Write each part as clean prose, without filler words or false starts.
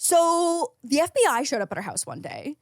So the FBI showed up at our house one day.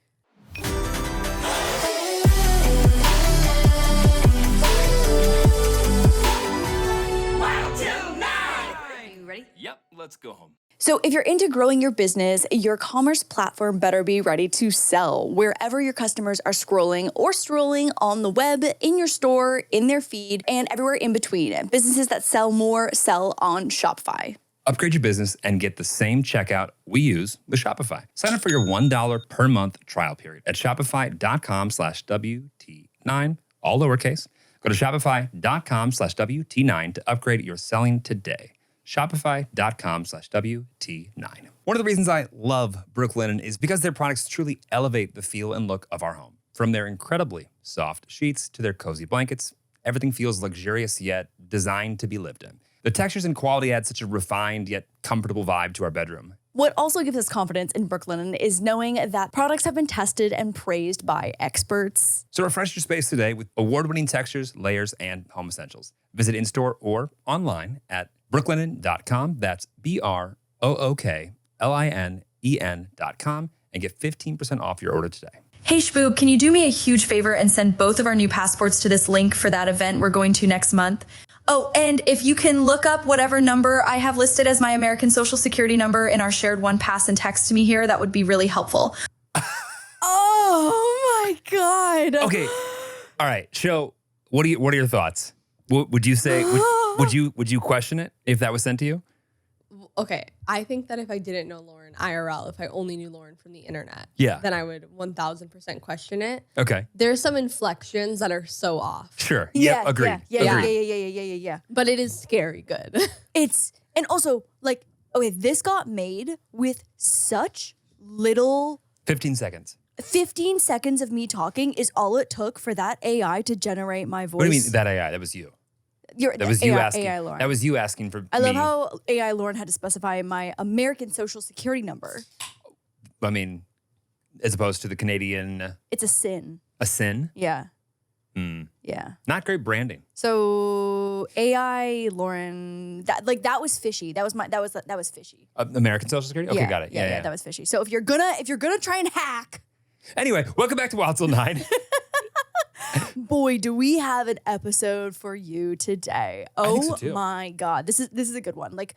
Wild Til. Are you ready? Yep, let's go home. So if you're into growing your business, your commerce platform better be ready to sell wherever your customers are scrolling or strolling on the web, in your store, in their feed, and everywhere in between. Businesses that sell more sell on Shopify. Upgrade your business and get the same checkout we use with Shopify. Sign up for your $1 per month trial period at shopify.com/WT9, all lowercase. Go to shopify.com/WT9 to upgrade your selling today. Shopify.com/WT9. One of the reasons I love Brooklinen is because their products truly elevate the feel and look of our home. From their incredibly soft sheets to their cozy blankets, everything feels luxurious yet designed to be lived in. The textures and quality add such a refined yet comfortable vibe to our bedroom. What also gives us confidence in Brooklinen is knowing that products have been tested and praised by experts. So refresh your space today with award-winning textures, layers, and home essentials. Visit in-store or online at brooklinen.com. That's BROOKLINEN.com and get 15% off your order today. Hey Shboob, can you do me a huge favor and send both of our new passports to this link for that event we're going to next month? Oh, and if you can look up whatever number I have listed as my American Social Security number in our shared one pass and text to me here, that would be really helpful. Oh my God. Okay. All right. So what are your thoughts? Would you say, would you question it if that was sent to you? Okay, I think that if I didn't know Lauren IRL, if I only knew Lauren from the internet, Yeah. then I would 1000% question it. Okay. There's some inflections that are so off, Sure. Yeah, Yep. Agreed. Yeah. Agreed. Yeah. but it is scary good. And also, like, okay, this got made with such little. 15 seconds. 15 seconds of me talking is all it took for that AI to generate my voice. What do you mean that AI? That was you. That was you asking. AI Lauren. That was you asking for I me. love how AI Lauren had to specify my American Social Security number. I mean, as opposed to the Canadian, It's a sin. a sin. Yeah. Mm. Yeah. Not great branding. So AI Lauren, that was fishy. That was fishy. American Social Security. Okay, got it. Yeah. That was fishy. So if you're gonna try and hack, Anyway, welcome back to Wild Til 9. boy, do we have an episode for you today. I think so Oh too. my God. This is a good one. Like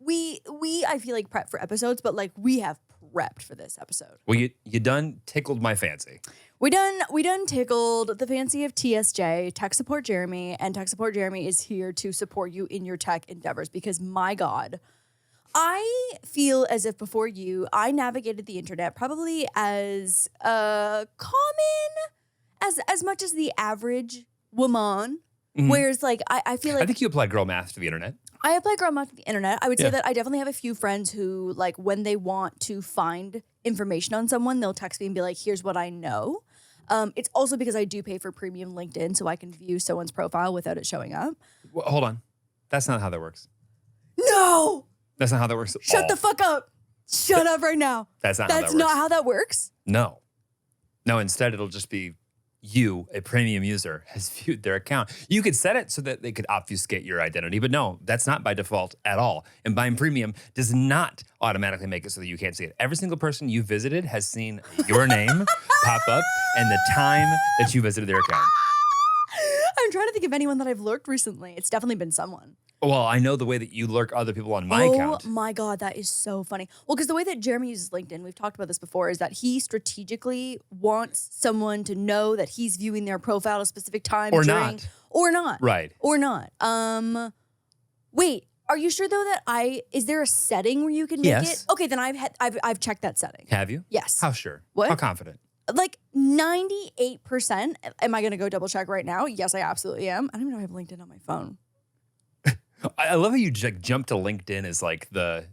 we I feel like prep for episodes, but like we have prepped for this episode. Well, you done tickled my fancy. We done tickled the fancy of TSJ, Tech Support Jeremy, and Tech Support Jeremy is here to support you in your tech endeavors because my God, I feel as if before you, I navigated the internet probably as common as much as the average woman. Mhm. Whereas like I feel like I think you applied girl math to the internet. I apply girl math to the internet. I would say Yeah. that I definitely have a few friends who, like, when they want to find information on someone, they'll text me and be like, here's what I know. It's also because I do pay for premium LinkedIn so I can view someone's profile without it showing up. Well, hold on. That's not how that works. No! That's not how that works at Shut all. the fuck up. Shut up right now. That's not how that That's works. not how that works. No. No, instead it'll just be you, a premium user, has viewed their account. You could set it so that they could obfuscate your identity, but no, that's not by default at all. And buying premium does not automatically make it so that you can't see it. Every single person you visited has seen your name pop up and the time that you visited their account. I'm trying to think of anyone that I've lurked recently. It's definitely been someone. Well, I know the way that you lurk other people on my account. Oh my God, that is so funny. Well, because the way that Jeremy uses LinkedIn, we've talked about this before, is that he strategically wants someone to know that he's viewing their profile at a specific time. Or during, not. Or not. Right. Or not. Wait, are you sure though that is there a setting where you can make Yes. it? Okay, then I've checked that setting. Have you? Yes. How sure? What? How confident? Like 98%. Am I gonna go double check right now? Yes, I absolutely am. I don't even know if I have LinkedIn on my phone. I love how you jump to LinkedIn as like the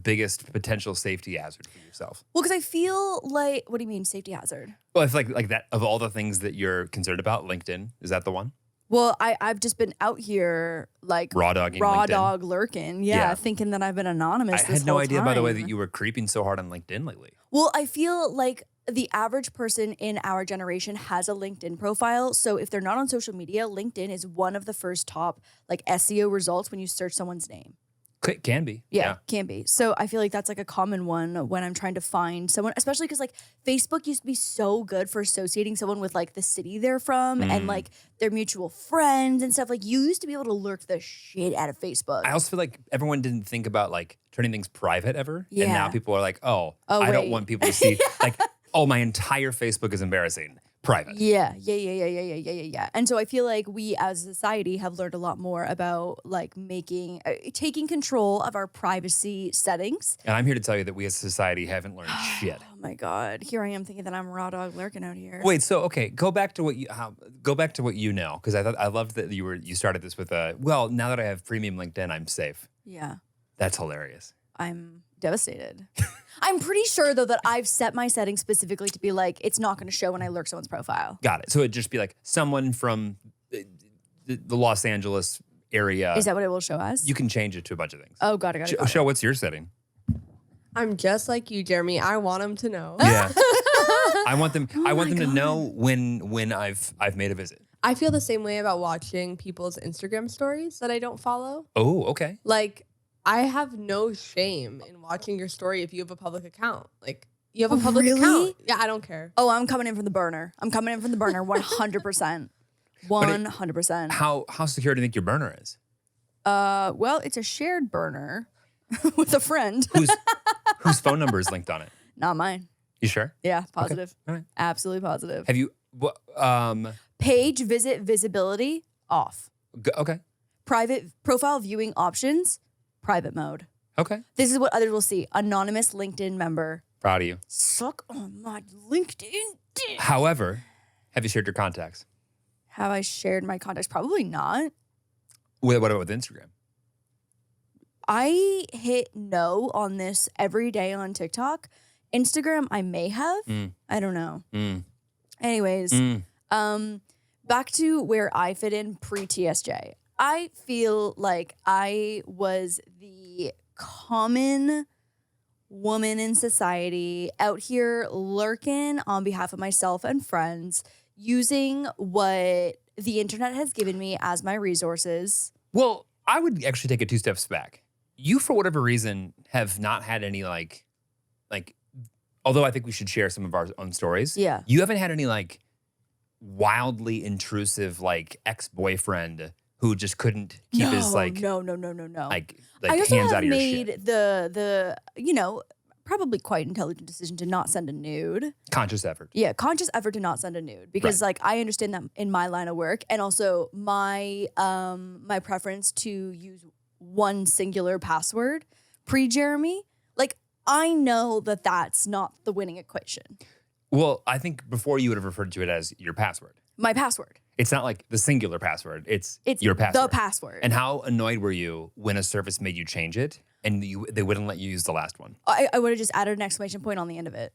biggest potential safety hazard for yourself. Well, because I feel like, what do you mean safety hazard? Well, it's like that of all the things that you're concerned about, LinkedIn, is that the one? Well, I've just been out here like Raw dogging raw LinkedIn. dog lurking. Yeah, thinking that I've been anonymous. I this had no whole idea, by the way, time. that you were creeping so hard on LinkedIn lately. Well, I feel like the average person in our generation has a LinkedIn profile. So if they're not on social media, LinkedIn is one of the first top like SEO results when you search someone's name. Can be. Yeah, can be. So I feel like that's like a common one when I'm trying to find someone, especially because like Facebook used to be so good for associating someone with like the city they're from and like their mutual friends and stuff. Like you used to be able to lurk the shit out of Facebook. I also feel like everyone didn't think about like turning things private ever. Yeah. And now people are like, I don't wait. want people to see like, my entire Facebook is embarrassing. Private. Yeah. And so I feel like we as a society have learned a lot more about like taking control of our privacy settings. And I'm here to tell you that we as a society haven't learned shit. Oh my God. Here I am thinking that I'm raw dog lurking out here. Wait, so okay, go back to what you know, because I loved that you started this with now that I have premium LinkedIn, I'm safe. Yeah. That's hilarious. I'm devastated. I'm pretty sure though that I've set my settings specifically to be like, it's not going to show when I lurk someone's profile. Got it. So it'd just be like someone from the Los Angeles area. Is that what it will show as? You can change it to a bunch of things. Oh, got it. Show, what's your setting? I'm just like you, Jeremy. I want them to know. Yeah. I want them to know when I've made a visit. I feel the same way about watching people's Instagram stories that I don't follow. Oh, okay. Like, I have no shame in watching your story if you have a public account. Like, you have a public Really? account. Yeah, I don't care. Oh, I'm coming in from the burner. 100%. 100%. How secure do you think your burner is? Well, it's a shared burner with a friend. Whose phone number is linked on it? Not mine. You sure? Yeah, positive. All right. Absolutely positive. Have you? Page visit visibility off. Okay. Private profile viewing options, private mode. Okay. This is what others will see. Anonymous LinkedIn member. Proud of you. Suck on my LinkedIn dick. However, have you shared your contacts? Have I shared my contacts? Probably not. What about with Instagram? I hit no on this every day on TikTok. Instagram, I may have. I don't know. Anyways, back to where I fit in pre-TSJ. I feel like I was the common woman in society out here lurking on behalf of myself and friends, using what the internet has given me as my resources. Well, I would actually take it 2 steps back. You, for whatever reason, have not had any like, although I think we should share some of our own stories. Yeah. You haven't had any like wildly intrusive like ex-boyfriend who just couldn't keep his like no. like I also hands have out of your made shit. the probably quite intelligent decision to not send a nude. Conscious effort. Yeah, conscious effort to not send a nude because like I understand that in my line of work, and also my my preference to use one singular password pre-Jeremy. Like I know that that's not the winning equation. Well, I think before you would have referred to it as your password. My password. It's not like the singular password. It's your password. The password. And how annoyed were you when a service made you change it and they wouldn't let you use the last one? I would have just added an exclamation point on the end of it.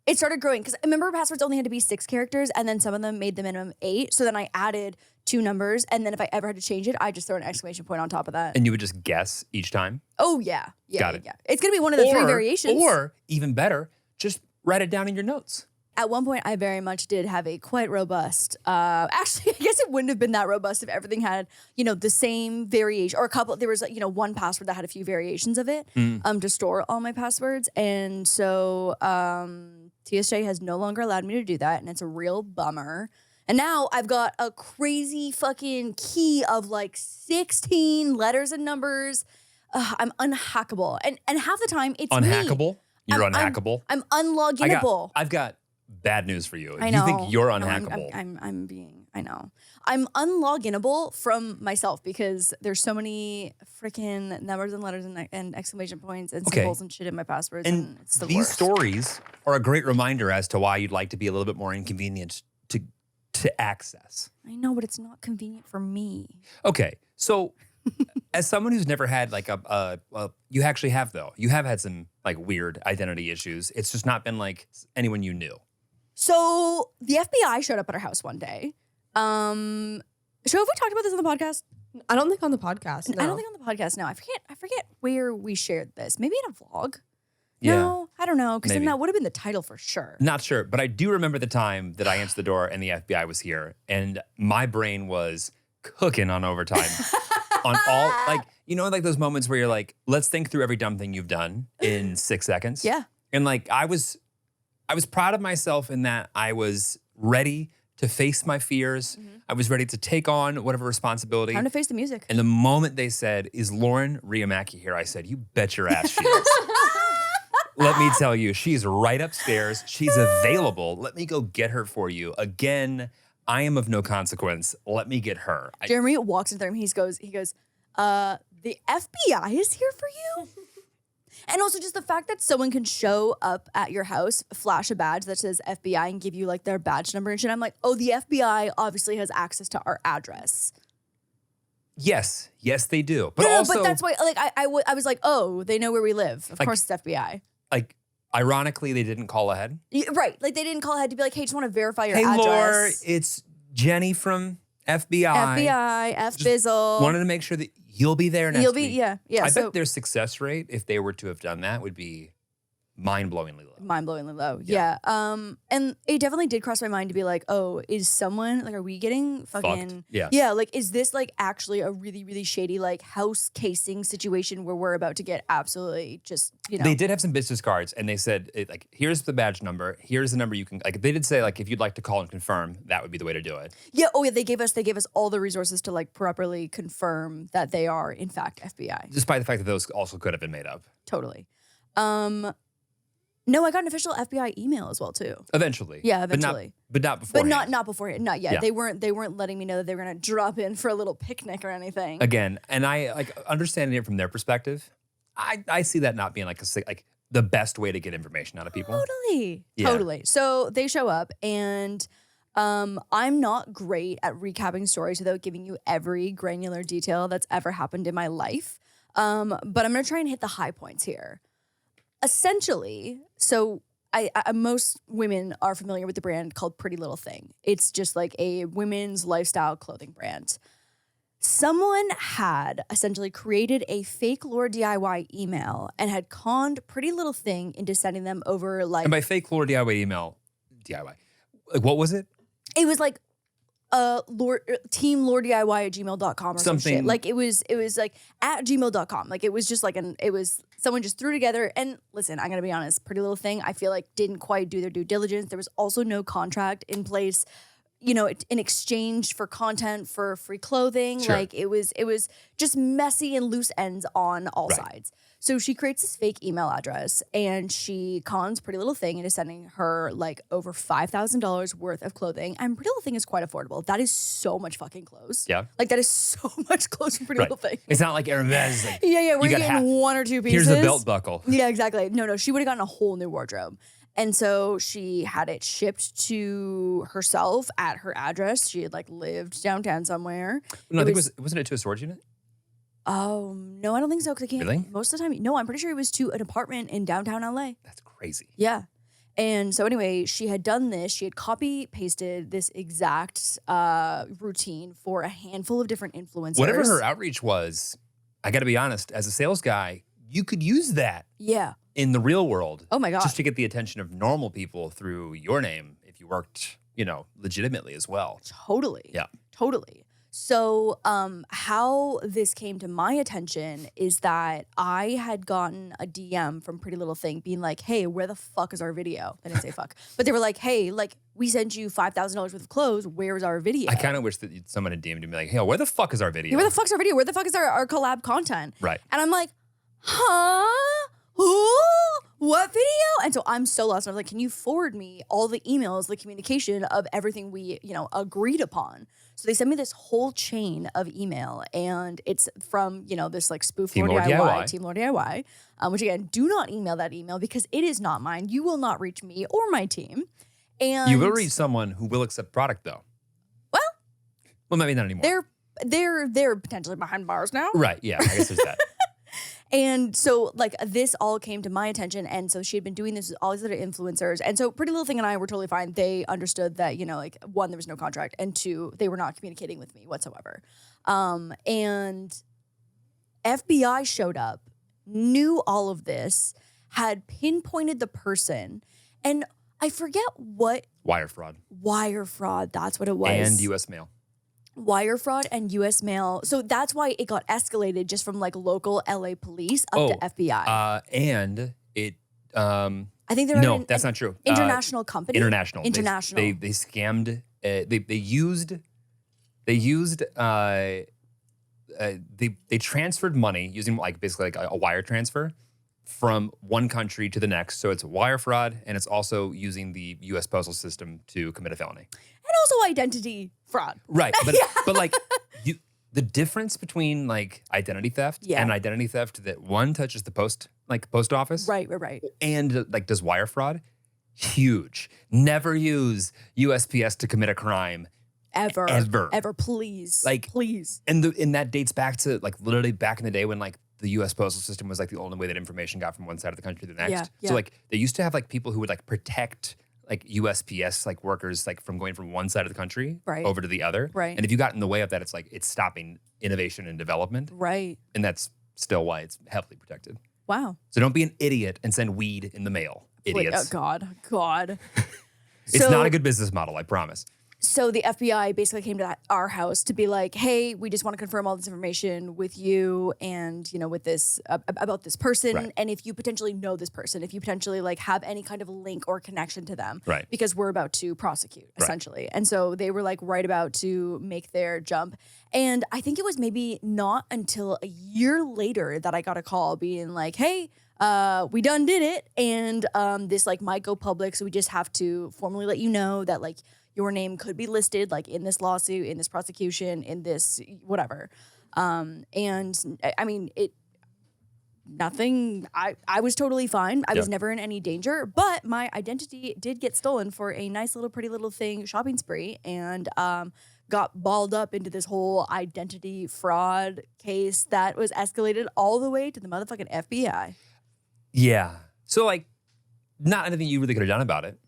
It started growing because I remember passwords only had to be 6 characters, and then some of them made the minimum 8. So then I added 2 numbers, and then if I ever had to change it, I just throw an exclamation point on top of that. And you would just guess each time? Oh yeah, Got it. Yeah. It's gonna be one of the 3 variations. Or even better, just write it down in your notes. At one point, I very much did have a quite robust. Actually, I guess it wouldn't have been that robust if everything had, the same variation or a couple. There was, one password that had a few variations of it to store all my passwords, and so TSJ has no longer allowed me to do that, and it's a real bummer. And now I've got a crazy fucking key of like 16 letters and numbers. I'm unhackable, and half the time it's Unhackable? me. You're unhackable? I'm unloginable. I've got bad news for you. I If know. you think you're No, unhackable. I'm unloginable from myself because there's so many freaking numbers and letters and exclamation points and symbols and shit in my passwords, and it's the these worst. stories are a great reminder as to why you'd like to be a little bit more inconvenient to access. I know, but it's not convenient for me. Okay, so as someone who's never had like you actually have though. You have had some like weird identity issues. It's just not been like anyone you knew. So the FBI showed up at our house one day. Have we talked about this on the podcast? I don't think on the podcast. No. I don't think on the podcast. No, I forget where we shared this. Maybe in a vlog. Yeah. No, I don't know, because then Maybe. that would have been the title for sure. Not sure, but I do remember the time that I answered the door and the FBI was here, and my brain was cooking on overtime. on all, like, you know, like those moments where you're like, let's think through every dumb thing you've done in 6 seconds. Yeah. And like, I was proud of myself in that I was ready to face my fears. I was ready to take on whatever responsibility. Time to face the music. And the moment they said, is Lauren Riamaki here? I said, you bet your ass she is. Let me tell you, she's right upstairs. She's available. Let me go get her for you. Again, I am of no consequence. Let me get her. Jeremy walks in there and he goes, the FBI is here for you? And also just the fact that someone can show up at your house, flash a badge that says FBI and give you like their badge number and shit. I'm like, oh, the FBI obviously has access to our address. Yes, they do. But No, also, but that's why, like, I was like, oh, they know where we live. Of course it's FBI. like, ironically, they didn't call ahead. Right. Like, they didn't call ahead to be like, hey, just want to verify your Hey, address. Laura, it's Jenny from FBI. FBI, F-Bizzle. Wanted to make sure that you'll be there next week. Yeah. I So bet their success rate, if they were to have done that, would be mind-blowingly low. mind-blowingly low. Yeah. And it definitely did cross my mind to be like, oh, is someone like, are we getting fucking Fucked. Yeah. Yeah, like, is this like actually a really, really shady like house casing situation where we're about to get absolutely just, you know. They did have some business cards, and they said, like, here's the badge number. Here's the number you can, like, they did say, like, if you'd like to call and confirm, that would be the way to do it. Yeah, oh yeah, they gave us all the resources to like properly confirm that they are in fact FBI. Despite the fact that those also could have been made up. Totally. No, I got an official FBI email as well too. Eventually. Yeah, eventually. But not beforehand. But not beforehand. Not yet. Yeah. They weren't letting me know that they were gonna drop in for a little picnic or anything. Again, and I, like, understanding it from their perspective, I see that not being like the best way to get information out of people. Totally. Yeah. Totally. So they show up and I'm not great at recapping stories without giving you every granular detail that's ever happened in my life. But I'm gonna try and hit the high points here. Essentially, so I most women are familiar with the brand called Pretty Little Thing. It's just like a women's lifestyle clothing brand. Someone had essentially created a fake LaurDIY email and had conned Pretty Little Thing into sending them over like... And by fake LaurDIY email, DIY, like, what was it? It was like team LaurDIY@gmail.com or some shit. Something- Like it was like at gmail.com. Like it was just like someone just threw together. And listen, I'm gonna be honest, Pretty Little Thing, I feel like didn't quite do their due diligence. There was also no contract in place, you know, in exchange for content for free clothing. Sure. Like it was just messy and loose ends on all Right. sides. So she creates this fake email address and she cons Pretty Little Thing into sending her like over $5,000 worth of clothing. And Pretty Little Thing is quite affordable. That is so much fucking clothes. Yeah. Like that is so much clothes from Pretty Right. Little Thing. It's not like Hermes. Like, Yeah, we're you got getting half- one or two pieces. Here's a belt buckle. Yeah, exactly. No, she would have gotten a whole new wardrobe. And so she had it shipped to herself at her address. She had like lived downtown somewhere. No, I think wasn't it to a storage unit? Oh, no, I don't think so. Because I can't. Really? Most of the time, no, I'm pretty sure it was to an apartment in downtown LA. That's crazy. Yeah. And so anyway, she had done this. She had copy pasted this exact routine for a handful of different influencers. Whatever her outreach was, I got to be honest, as a sales guy, you could use that Yeah. in the real world. Oh my God. Just to get the attention of normal people through your name if you worked, you know, legitimately as well. Totally. Yeah. Totally. So how this came to my attention is that I had gotten a DM from Pretty Little Thing being like, hey, where the fuck is our video? They didn't say fuck. But they were like, hey, like we sent you $5,000 worth of clothes. Where's our video? I kind of wish that someone had DM'd me like, hey, where the fuck is our video? Yeah, where the fuck's our video? Where the fuck is our collab content? Right. And I'm like, huh? Who? What video? And so I'm so lost. And I was like, can you forward me all the emails, the communication of everything we, you know, agreed upon? So they sent me this whole chain of email, and it's from, you know, this like spoof Team LaurDIY, LaurDIY. Team LaurDIY, which again, do not email that email because it is not mine. You will not reach me or my team. And You will reach someone who will accept product though. Well, maybe not anymore. they're potentially behind bars now. Right. Yeah. I guess there's that. And so, like, this all came to my attention. And so she had been doing this with all these other influencers. And so Pretty Little Thing and I were totally fine. They understood that, you know, like, one, there was no contract. And two, they were not communicating with me whatsoever. And FBI showed up, knew all of this, had pinpointed the person. And I forget what Wire fraud wire fraud, that's what it was. and U.S. mail. wire fraud and U.S. mail. So that's why it got escalated just from like local LA police up to FBI. And it. I think they're No, that's not true. International company. International. International. They scammed. They used. They transferred money using like basically like a wire transfer from one country to the next. So it's wire fraud, and it's also using the U.S. postal system to commit a felony. And also identity fraud. Right, but like the difference between like identity theft and identity theft that one touches the post office, Right. and like does wire fraud, huge. Never use USPS to commit a crime. Ever, please. Like, please. And that dates back to like literally back in the day when like the U.S. postal system was like the only way that information got from one side of the country to the next. Yeah. So like they used to have like people who would like protect like USPS like workers like from going from one side of the country over to the other. Right. And if you got in the way of that, it's like it's stopping innovation and development. Right. And that's still why it's heavily protected. Wow. So don't be an idiot and send weed in the mail, idiots. Oh, God. It's not a good business model, I promise. So the FBI basically came to our house to be like, hey, we just want to confirm all this information with you and, you know, with this, about this person. Right. And if you potentially know this person, if you potentially like have any kind of link or connection to them. Right. Because we're about to prosecute, essentially. And so they were like right about to make their jump. And I think it was maybe not until a year later that I got a call being like, hey, we done did it. And this like might go public. So we just have to formally let you know that like, your name could be listed like in this lawsuit, in this prosecution, in this whatever. And I mean, I was totally fine. I was never in any danger, but my identity did get stolen for a nice little pretty little thing shopping spree and got balled up into this whole identity fraud case that was escalated all the way to the motherfucking FBI. Yeah. So like not anything you really could have done about it.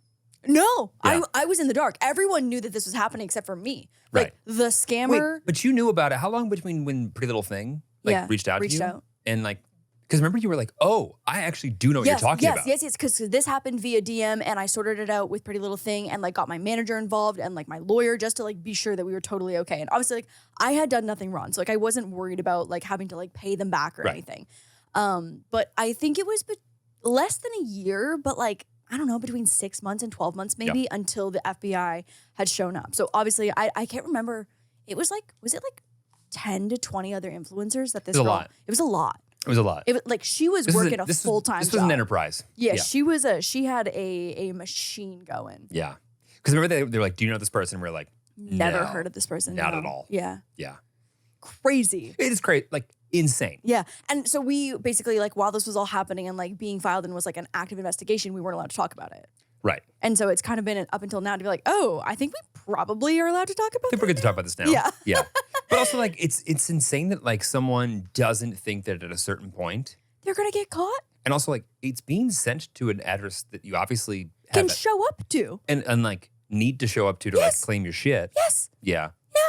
No, Yeah. I was in the dark. Everyone knew that this was happening except for me. Right. Like the scammer. Wait, but you knew about it. How long between when Pretty Little Thing reached out to you? And like, because remember you were like, oh, I actually do know what you're talking about. Yes, because this happened via DM and I sorted it out with Pretty Little Thing and like got my manager involved and like my lawyer just to like be sure that we were totally okay. And obviously like I had done nothing wrong. So like I wasn't worried about like having to like pay them back or anything. But I think it was less than a year, but like, I don't know, between 6 months and 12 months maybe until the FBI had shown up. So obviously I can't remember. It was like, was it like 10 to 20 other influencers that this It was a girl, lot. It was a lot. It was a lot. It was like she was working a full-time job. This was an enterprise. Yeah, she had a machine going. Yeah. Because remember they were like, do you know this person? And we're like, Never no, heard of this person. Not no. at all. Yeah. Yeah. Crazy. It is crazy. Like insane. Yeah. And so we basically like while this was all happening and like being filed and was like an active investigation, we weren't allowed to talk about it. Right. And so it's kind of been up until now to be like, oh, I think we probably are allowed to talk about I think we're good to talk about this now. Yeah. Yeah. But also like it's insane that like someone doesn't think that at a certain point they're going to get caught. and also like it's being sent to an address that you obviously Can have show up to. and like need to show up to like claim your shit. Yes. Yeah. Yeah.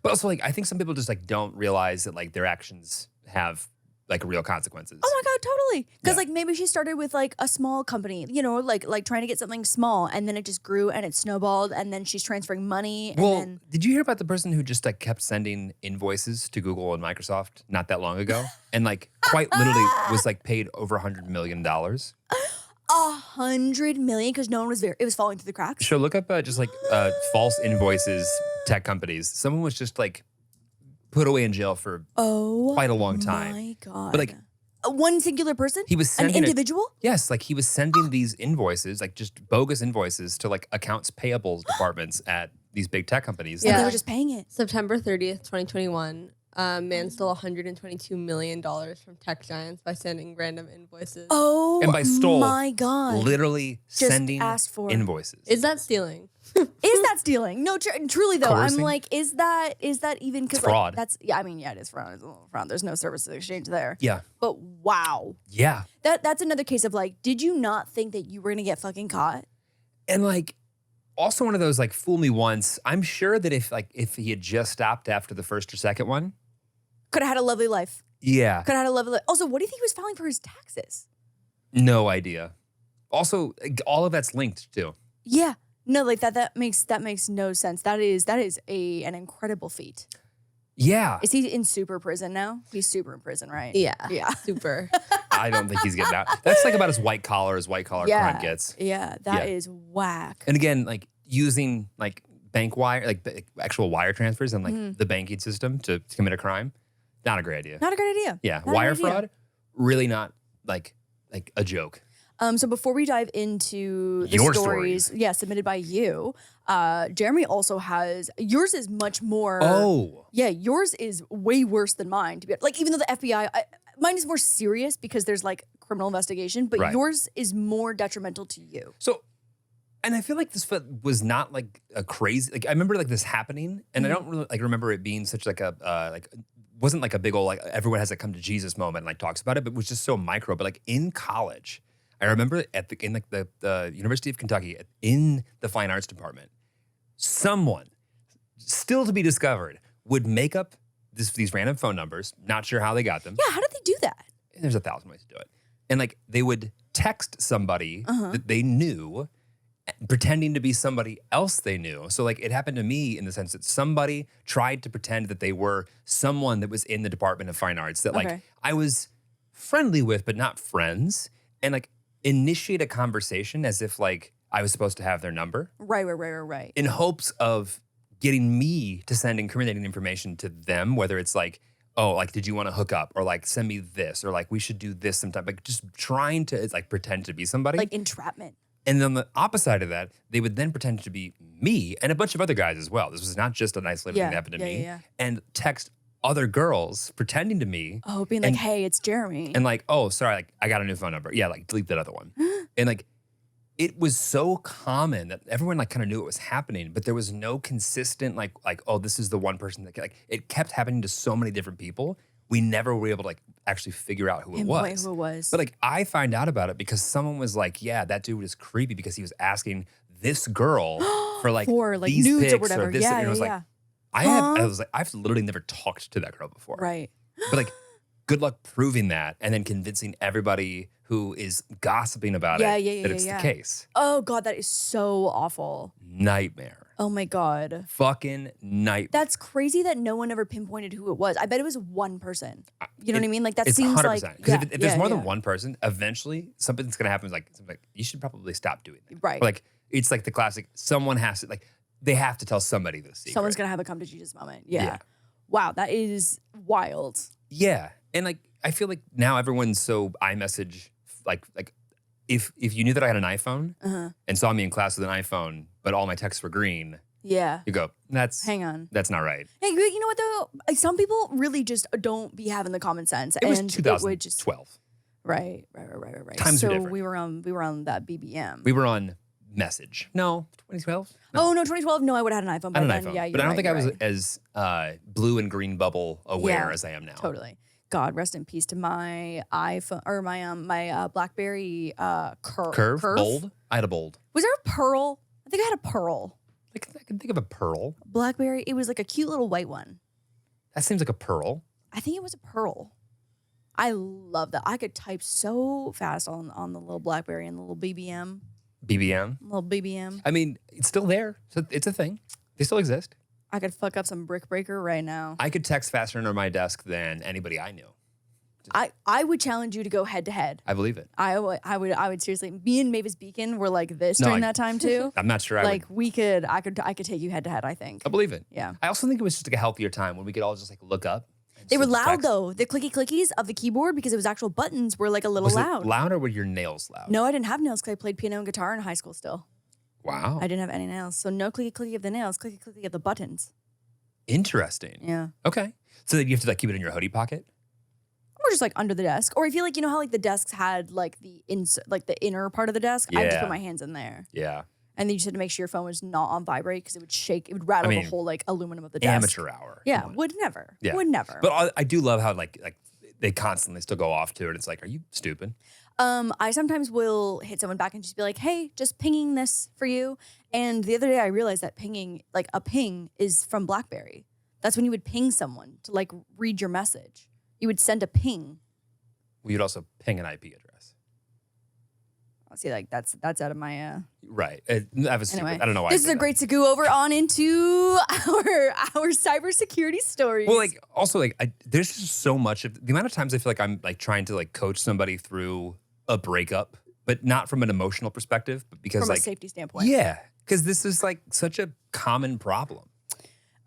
But also like I think some people just like don't realize that like their actions have like real consequences. Oh my God, totally. Because Yeah. like maybe she started with like a small company, you know, like trying to get something small and then it just grew and it snowballed and then she's transferring money. And Well, then did you hear about the person who just like kept sending invoices to Google and Microsoft not that long ago? And like quite literally was like paid over $100 million. 100 million because no one was there. It was falling through the cracks. So look up just like false invoices tech companies. Someone was just like put away in jail for quite a long time. My God. But like one singular person? he was sending an individual? Yes, like he was sending these invoices, like just bogus invoices to like accounts payable departments at these big tech companies. And they Yeah. were just paying it. September 30th, 2021, man stole $122 million from tech giants by sending random invoices. Oh And by stole, my God. Literally Just sending asked for. invoices. Is that stealing? Is that stealing? No, truly though. Coercing? I'm like, is that even because It's fraud. Like, that's I mean, yeah, it is fraud. It's a little fraud. There's no services exchange there. Yeah. But wow. Yeah. That's another case of like, did you not think that you were gonna get fucking caught? And like also one of those like fool me once. I'm sure that if he had just stopped after the first or second one. Could have had a lovely life. Yeah. Could have had a lovely life. Also, what do you think he was filing for his taxes? No idea. Also, all of that's linked too. Yeah. No, like that makes no sense. That is an incredible feat. Yeah. Is he in super prison now? He's super in prison, right? Yeah. Yeah. Super. I don't think he's getting out. That's like about as white collar crime gets. Yeah, that is whack. And again, like using like bank wire, like the actual wire transfers and like the banking system to commit a crime, not a great idea. Not a great idea. Yeah, Not a wire good idea. fraud, really not like a joke. So before we dive into the Your stories, submitted by you, Jeremy also has yours is much more. Oh, Yeah, yours is way worse than mine. To be like, even though the FBI, mine is more serious because there's like criminal investigation, but Right. yours is more detrimental to you. so, and I feel like this was not like a crazy. Like I remember like this happening, and I don't really like remember it being such like a wasn't like a big old like everyone has a come to Jesus moment and like talks about it, but it was just so micro. But like in college, I remember in like the University of Kentucky in the fine arts department, someone still to be discovered would make up these random phone numbers. Not sure how they got them. Yeah, how did they do that? There's 1,000 ways to do it. And like they would text somebody that they knew, pretending to be somebody else they knew. So like it happened to me in the sense that somebody tried to pretend that they were someone that was in the Department of Fine Arts that like Okay. I was friendly with, but not friends. And like initiate a conversation as if like I was supposed to have their number Right. in hopes of getting me to send incriminating information to them, whether it's like, oh, like, did you want to hook up? Or like, send me this, or like, we should do this sometime. Like just trying to like pretend to be somebody. Like entrapment. And then the opposite side of that, they would then pretend to be me and a bunch of other guys as well. This was not just an isolated thing that happened to me. Yeah. And text other girls pretending to me. Oh, being like, And- hey, it's Jeremy. And like, oh, sorry, like I got a new phone number. Yeah, like delete that other one. And like, it was so common that everyone like kind of knew what was happening, but there was no consistent like, oh, this is the one person that like it kept happening to so many different people. We never were able to like actually figure out who it Pinpoint was. who it was. But like I find out about it because someone was like, yeah, that dude was creepy because he was asking this girl for like these nudes pics or whatever. this. Yeah, and I was yeah, like, I was like, I've literally never talked to that girl before. right. But like, good luck proving that and then convincing everybody who is gossiping about Yeah, it that it's the case. Oh God, that is so awful. Nightmare. Oh my God. Fucking nightmare. That's crazy that no one ever pinpointed who it was. I bet it was one person. You know what I mean? Like that It's seems 100%. like Because if there's more than one person, eventually something's gonna happen. It's like you should probably stop doing that. Right. Or like it's like the classic. Someone has to like they have to tell somebody this secret. Someone's gonna have a come to Jesus moment. Yeah. Yeah. Wow, that is wild. Yeah, and like I feel like now everyone's so iMessage like if you knew that I had an iPhone and saw me in class with an iPhone, but all my texts were green, Yeah. you go, Hang on. that's not right. Hey, you know what though? Like, some people really just don't be having the common sense. It was and 2012. It would just, right. Times are so different. we were on that BBM. We were on Message. No, 2012. Oh no, 2012. No, I would have had an iPhone I by had an then. iPhone, Yeah, but I don't think I was right. as blue and green bubble aware Yeah, as I am now. Totally. God rest in peace to my iPhone or my BlackBerry Curve, bold. I had a bold. Was there a pearl? I think I had a pearl. Like I can think of a pearl. BlackBerry. It was like a cute little white one. That seems like a pearl. I think it was a pearl. I love that. I could type so fast on the little BlackBerry and the little BBM. BBM. Little BBM. I mean, it's still there. So it's a thing. They still exist. I could fuck up some brick breaker right now. I could text faster under my desk than anybody I knew. I would challenge you to go head to head. I believe it. I would seriously. Me and Mavis Beacon were like this No, during I- that time too. I'm not sure I Like would. I could take you head to head. I think. I believe it. Yeah. I also think it was just like a healthier time when we could all just like look up. and They were just loud text. though. The clicky clickies of the keyboard because it was actual buttons were like a little Was loud. it loud or were your nails loud? No, I didn't have nails because I played piano and guitar in high school still. Wow. I didn't have any nails. So no clicky clicky of the nails, clicky clicky of the buttons. Interesting. Yeah. Okay. So then you have to like keep it in your hoodie pocket? Or just like under the desk. Or I feel like, you know how like the desks had like the inner part of the desk? I would just Yeah. put my hands in there. Yeah. And then you just had to make sure your phone was not on vibrate because it would shake, it would rattle mean, the whole like aluminum of the desk. Amateur hour. Yeah, Come on. would never. Yeah. Would never. But I do love how like they constantly still go off to it. It's like, are you stupid? I sometimes will hit someone back and just be like, hey, just pinging this for you. And the other day I realized that pinging, like a ping is from BlackBerry. That's when you would ping someone to like read your message. You would send a ping. Well, you'd also ping an IP address. See, like that's out of my Right. I have a secret. anyway. I don't know why. This is a great segue over on into our cybersecurity stories. Well, like also like there's just so much of the amount of times I feel like I'm like trying to like coach somebody through a breakup, but not from an emotional perspective, but because from like a safety standpoint. yeah, because this is like such a common problem.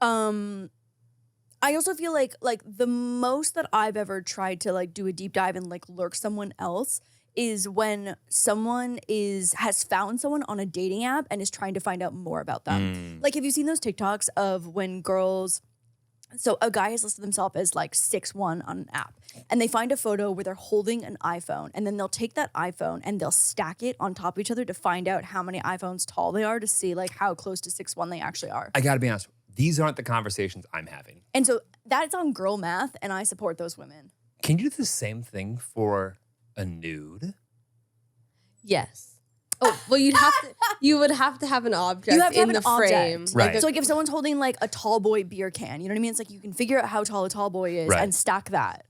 I also feel like the most that I've ever tried to like do a deep dive and like lurk someone else is when someone has found someone on a dating app and is trying to find out more about them. Like, have you seen those TikToks of when girls, so a guy has listed themselves as like 6'1" on an app, and they find a photo where they're holding an iPhone, and then they'll take that iPhone and they'll stack it on top of each other to find out how many iPhones tall they are to see like how close to 6'1" they actually are. I gotta be honest, these aren't the conversations I'm having. And so that's on girl math, and I support those women. Can you do the same thing for a nude? Yes. Oh, well, you would have to have an object You have to in have the an frame. object. Right. So like if someone's holding like a tall boy beer can, you know what I mean? It's like you can figure out how tall a tall boy is Right. and stack that.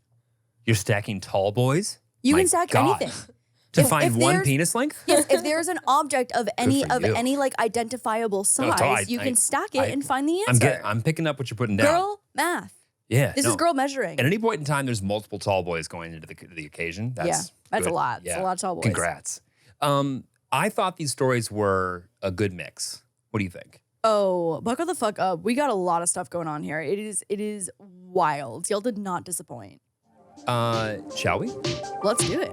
You're stacking tall boys? You My can stack God. anything. To If- find if one there's- penis length? Yes, if there's an object of any for you. like identifiable size, I- you can stack it I- and find the answer. I'm picking up what you're putting down. Girl math. Yeah. This no. is girl measuring. At any point in time, there's multiple tall boys going into the occasion. That's that's a good. lot. It's a lot of tall boys. Congrats. I thought these stories were a good mix. What do you think? Oh, buckle the fuck up. We got a lot of stuff going on here. It is wild. Y'all did not disappoint. Shall we? Let's do it.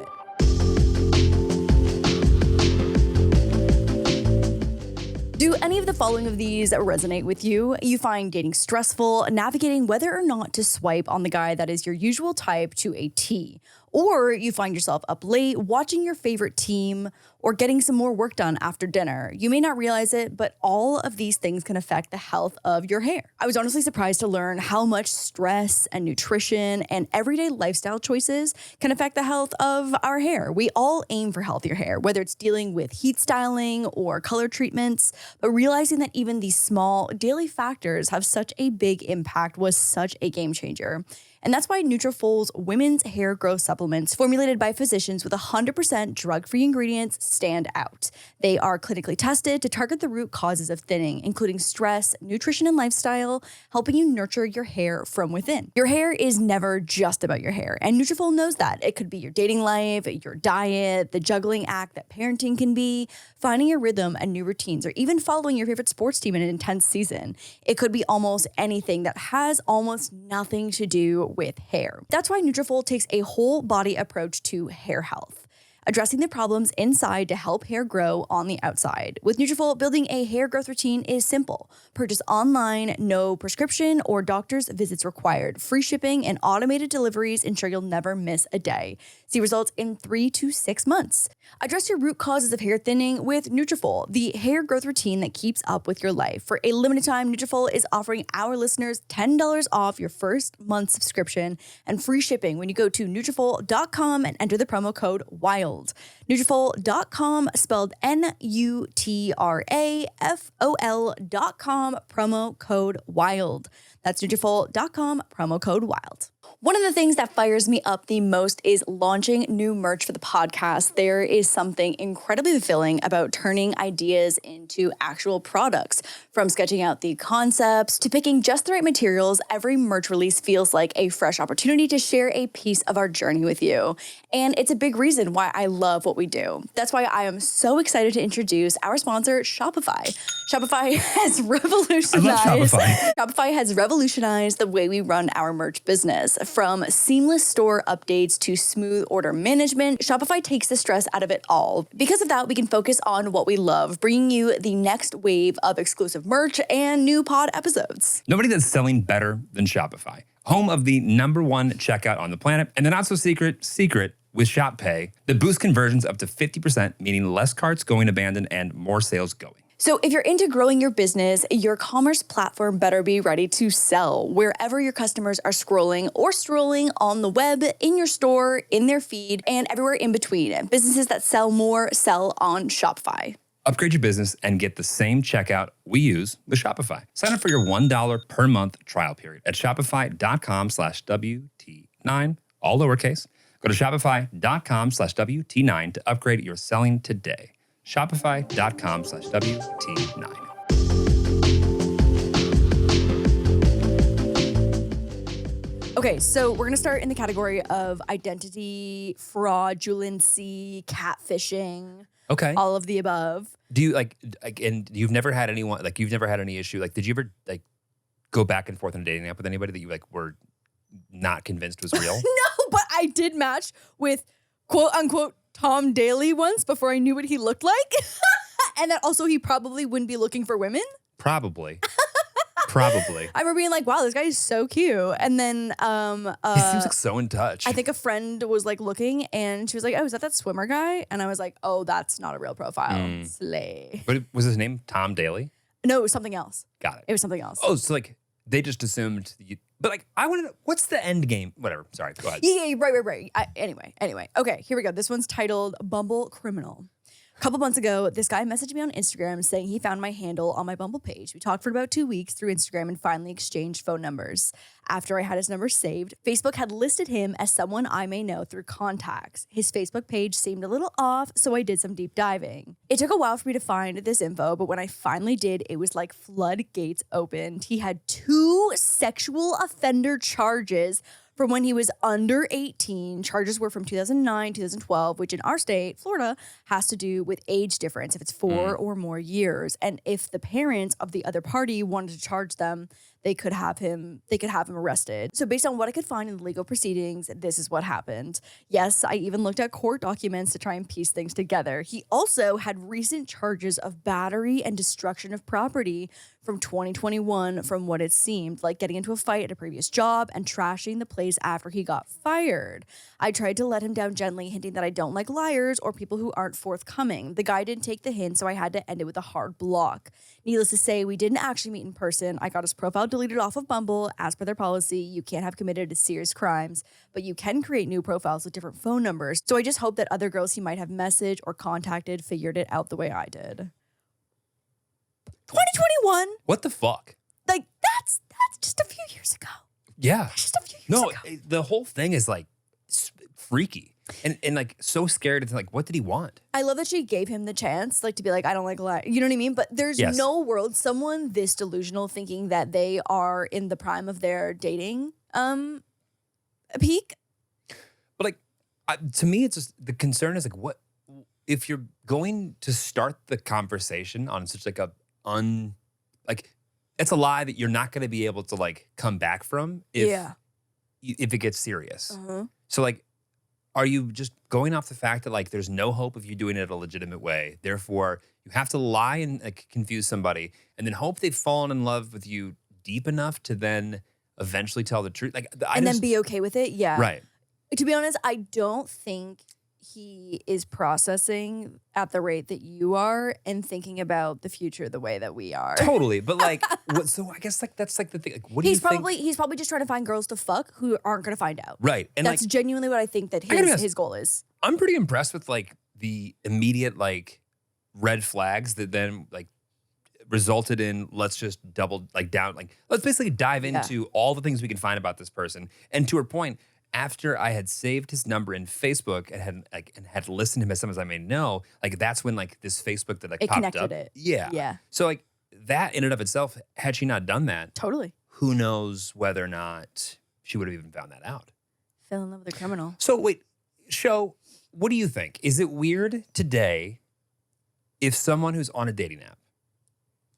Do any of the following of these resonate with you? You find dating stressful, navigating whether or not to swipe on the guy that is your usual type to a T. Or you find yourself up late watching your favorite team or getting some more work done after dinner. You may not realize it, but all of these things can affect the health of your hair. I was honestly surprised to learn how much stress and nutrition and everyday lifestyle choices can affect the health of our hair. We all aim for healthier hair, whether it's dealing with heat styling or color treatments, but realizing that even these small daily factors have such a big impact was such a game changer. And that's why Nutrafol's women's hair growth supplements, formulated by physicians with 100% drug-free ingredients, stand out. They are clinically tested to target the root causes of thinning, including stress, nutrition, and lifestyle, helping you nurture your hair from within. Your hair is never just about your hair, and Nutrafol knows that. It could be your dating life, your diet, the juggling act that parenting can be, finding your rhythm and new routines, or even following your favorite sports team in an intense season. It could be almost anything that has almost nothing to do with hair. That's why Nutrafol takes a whole body approach to hair health, addressing the problems inside to help hair grow on the outside. With Nutrafol, building a hair growth routine is simple. Purchase online, no prescription or doctor's visits required. Free shipping and automated deliveries ensure you'll never miss a day. See results in 3 to 6 months. Address your root causes of hair thinning with Nutrafol, the hair growth routine that keeps up with your life. For a limited time, Nutrafol is offering our listeners $10 off your first month subscription and free shipping when you go to Nutrafol.com and enter the promo code WILD. Nutrafol.com, spelled Nutrafol.com, promo code WILD. That's Nutrafol.com, promo code WILD. One of the things that fires me up the most is launching new merch for the podcast. There is something incredibly fulfilling about turning ideas into actual products. From sketching out the concepts to picking just the right materials, every merch release feels like a fresh opportunity to share a piece of our journey with you. And it's a big reason why I love what we do. That's why I am so excited to introduce our sponsor, Shopify. Shopify has revolutionized. Shopify has revolutionized the way we run our merch business. From seamless store updates to smooth order management, Shopify takes the stress out of it all. Because of that, we can focus on what we love, bringing you the next wave of exclusive merch and new pod episodes. Nobody that's selling better than Shopify. Home of the #1 checkout on the planet, and the not so secret with Shop Pay that boosts conversions up to 50%, meaning less carts going abandoned and more sales going. So if you're into growing your business, your commerce platform better be ready to sell wherever your customers are scrolling or strolling on the web, in your store, in their feed, and everywhere in between. Businesses that sell more sell on Shopify. Upgrade your business and get the same checkout we use with Shopify. Sign up for your $1 per month trial period at shopify.com/WT9, all lowercase. Go to shopify.com/WT9 to upgrade your selling today. Shopify.com/WT9. Okay, so we're gonna start in the category of identity, fraudulency, catfishing, Okay. all of the above. Do you and you've never had anyone, you've never had any issue? Did you ever go back and forth on a dating app with anybody that you were not convinced was real? No, but I did match with quote unquote Tom Daly once before I knew what he looked like. And that also he probably wouldn't be looking for women. Probably. Probably. I remember being like, wow, this guy is so cute. And then He seems so in touch. I think a friend was looking and she was like, oh, is that swimmer guy? And I was like, oh, that's not a real profile. Slay. But was his name Tom Daly? No, it was something else. Got it. It was something else. Oh, so they just assumed you, but I want to know, what's the end game? Whatever. Sorry, go ahead. Yeah, right. Anyway. Okay, here we go. This one's titled Bumble Criminal. A couple months ago, this guy messaged me on Instagram saying he found my handle on my Bumble page. We talked for about 2 weeks through Instagram and finally exchanged phone numbers. After I had his number saved, Facebook had listed him as someone I may know through contacts. His Facebook page seemed a little off, so I did some deep diving. It took a while for me to find this info, but when I finally did, it was like floodgates opened. He had 2 sexual offender charges from when he was under 18. Charges were from 2009, 2012, which in our state, Florida, has to do with age difference if it's 4 or more years. And if the parents of the other party wanted to charge them, they could have him arrested. So based on what I could find in the legal proceedings, this is what happened. Yes, I even looked at court documents to try and piece things together. He also had recent charges of battery and destruction of property from 2021 from what it seemed, like getting into a fight at a previous job and trashing the place after he got fired. I tried to let him down gently, hinting that I don't like liars or people who aren't forthcoming. The guy didn't take the hint, so I had to end it with a hard block. Needless to say, we didn't actually meet in person. I got his profile deleted off of Bumble. As per their policy, you can't have committed serious crimes, but you can create new profiles with different phone numbers. So I just hope that other girls he might have messaged or contacted figured it out the way I did. 2021. What the fuck? That's just a few years ago. Yeah. That's just a few years ago. The whole thing is freaky and so scared. It's what did he want? I love that she gave him the chance, to be like, I don't like liars. You know what I mean? But there's no world someone this delusional thinking that they are in the prime of their dating peak. But to me, it's just the concern is what if you're going to start the conversation on such it's a lie that you're not going to be able to come back from if it gets serious. So are you just going off the fact that there's no hope of you doing it a legitimate way? Therefore, you have to lie and confuse somebody and then hope they've fallen in love with you deep enough to then eventually tell the truth. Then be okay with it. Yeah. Right. To be honest, I don't think he is processing at the rate that you are and thinking about the future the way that we are. Totally. But so I guess that's the thing. What do you think? He's probably just trying to find girls to fuck who aren't going to find out. Right. And that's genuinely what I think that his goal is. I'm pretty impressed with the immediate red flags that then resulted in let's just double down. Let's basically dive into all the things we can find about this person. And to her point, after I had saved his number in Facebook and had listened to him as someone I may know, that's when this Facebook that it popped connected up. it. Yeah. So that in and of itself, had she not done that, totally, who knows whether or not she would have even found that out. Fell in love with a criminal. So wait, what do you think? Is it weird today if someone who's on a dating app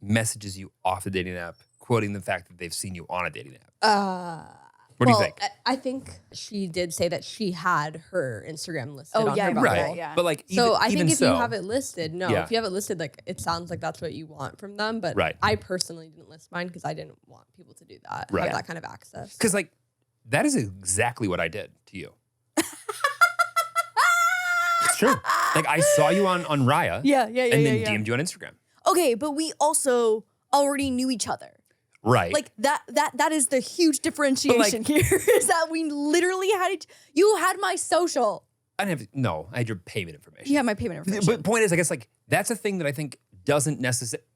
messages you off the dating app, quoting the fact that they've seen you on a dating app? What do you think? I think she did say that she had her Instagram listed on her Bumble. Right. Yeah. But so I think if you have it listed, if you have it listed, it sounds like that's what you want from them. But I personally didn't list mine because I didn't want people to do that. Have that kind of access. Because that is exactly what I did to you. It's true. I saw you on Raya. And then DM'd you on Instagram. Okay, but we also already knew each other. Right. That is the huge differentiation here is that we literally you had my social. I had your payment information. You had my payment information. But point is, I guess that's a thing that I think doesn't necessarily,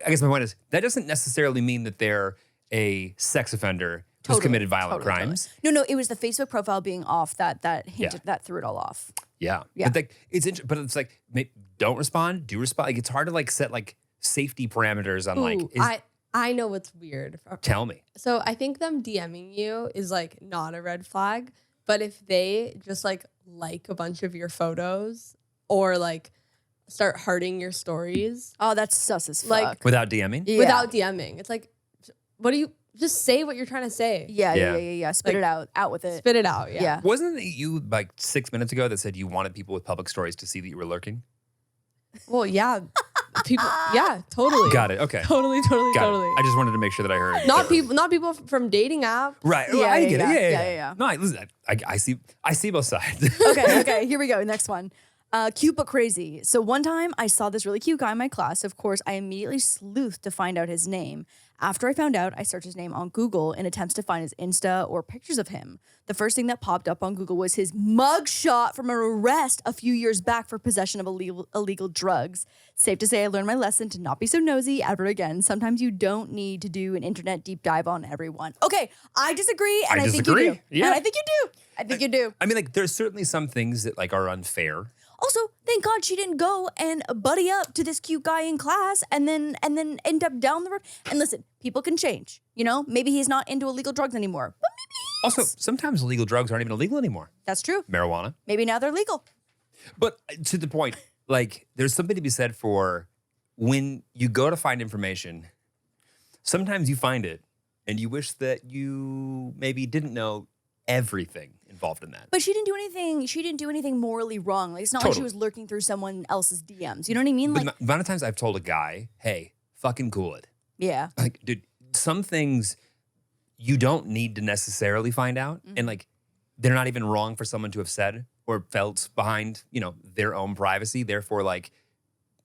I guess my point is that doesn't necessarily mean that they're a sex offender who's committed violent crimes. No, it was the Facebook profile being off that hinted that threw it all off. Yeah. But like but it's like don't respond, do respond. Like it's hard to like set like safety parameters on I know what's weird. Tell me. So I think them DMing you is like not a red flag, but if they just like a bunch of your photos or like start hearting your stories. Oh, that's sus as fuck. Like without DMing? Yeah. Without DMing. It's like, what do you just say what you're trying to say? Yeah. Spit it out. Out with it. Spit it out. Yeah. Wasn't it you like 6 minutes ago that said you wanted people with public stories to see that you were lurking? Well, yeah. People, yeah, totally. Got it. Okay. Totally. Got it. I just wanted to make sure that I heard. Not people from dating apps. Right. Yeah, I get it. Yeah. No, listen, I see both sides. Okay. Here we go. Next one. Cute but crazy. So one time I saw this really cute guy in my class. Of course, I immediately sleuthed to find out his name. After I found out, I searched his name on Google in attempts to find his Insta or pictures of him. The first thing that popped up on Google was his mugshot from an arrest a few years back for possession of illegal drugs. Safe to say I learned my lesson to not be so nosy ever again. Sometimes you don't need to do an internet deep dive on everyone. Okay, I disagree, and I think you do. Yeah. And I think you do. I mean, like, there's certainly some things that like are unfair. Also, thank God she didn't go and buddy up to this cute guy in class and then end up down the road. And listen, people can change. You know, maybe he's not into illegal drugs anymore, but maybe he is. Also, sometimes illegal drugs aren't even illegal anymore. That's true. Marijuana. Maybe now they're legal. But to the point, like, there's something to be said for when you go to find information, sometimes you find it and you wish that you maybe didn't know everything involved in that. But she didn't do anything. She didn't do anything morally wrong. Like, it's not like she was lurking through someone else's DMs. You know what I mean? But Like, the amount of times I've told a guy, hey, fucking cool it. yeah. Like, dude, some things you don't need to necessarily find out. Mm-hmm. And like, they're not even wrong for someone to have said or felt behind, you know, their own privacy. Therefore, like,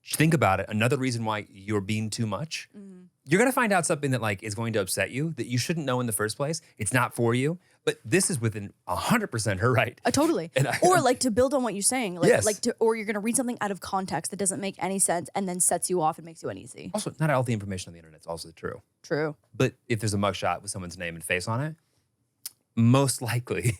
think about it. Another reason why you're being too much. Mm-hmm. You're going to find out something that like is going to upset you that you shouldn't know in the first place. It's not for you, but this is within 100% her right. Totally. Or like to build on what you're saying, like, Yes. or you're going to read something out of context that doesn't make any sense and then sets you off and makes you uneasy. Also, not all the information on the internet is also true. True. But if there's a mugshot with someone's name and face on it, most likely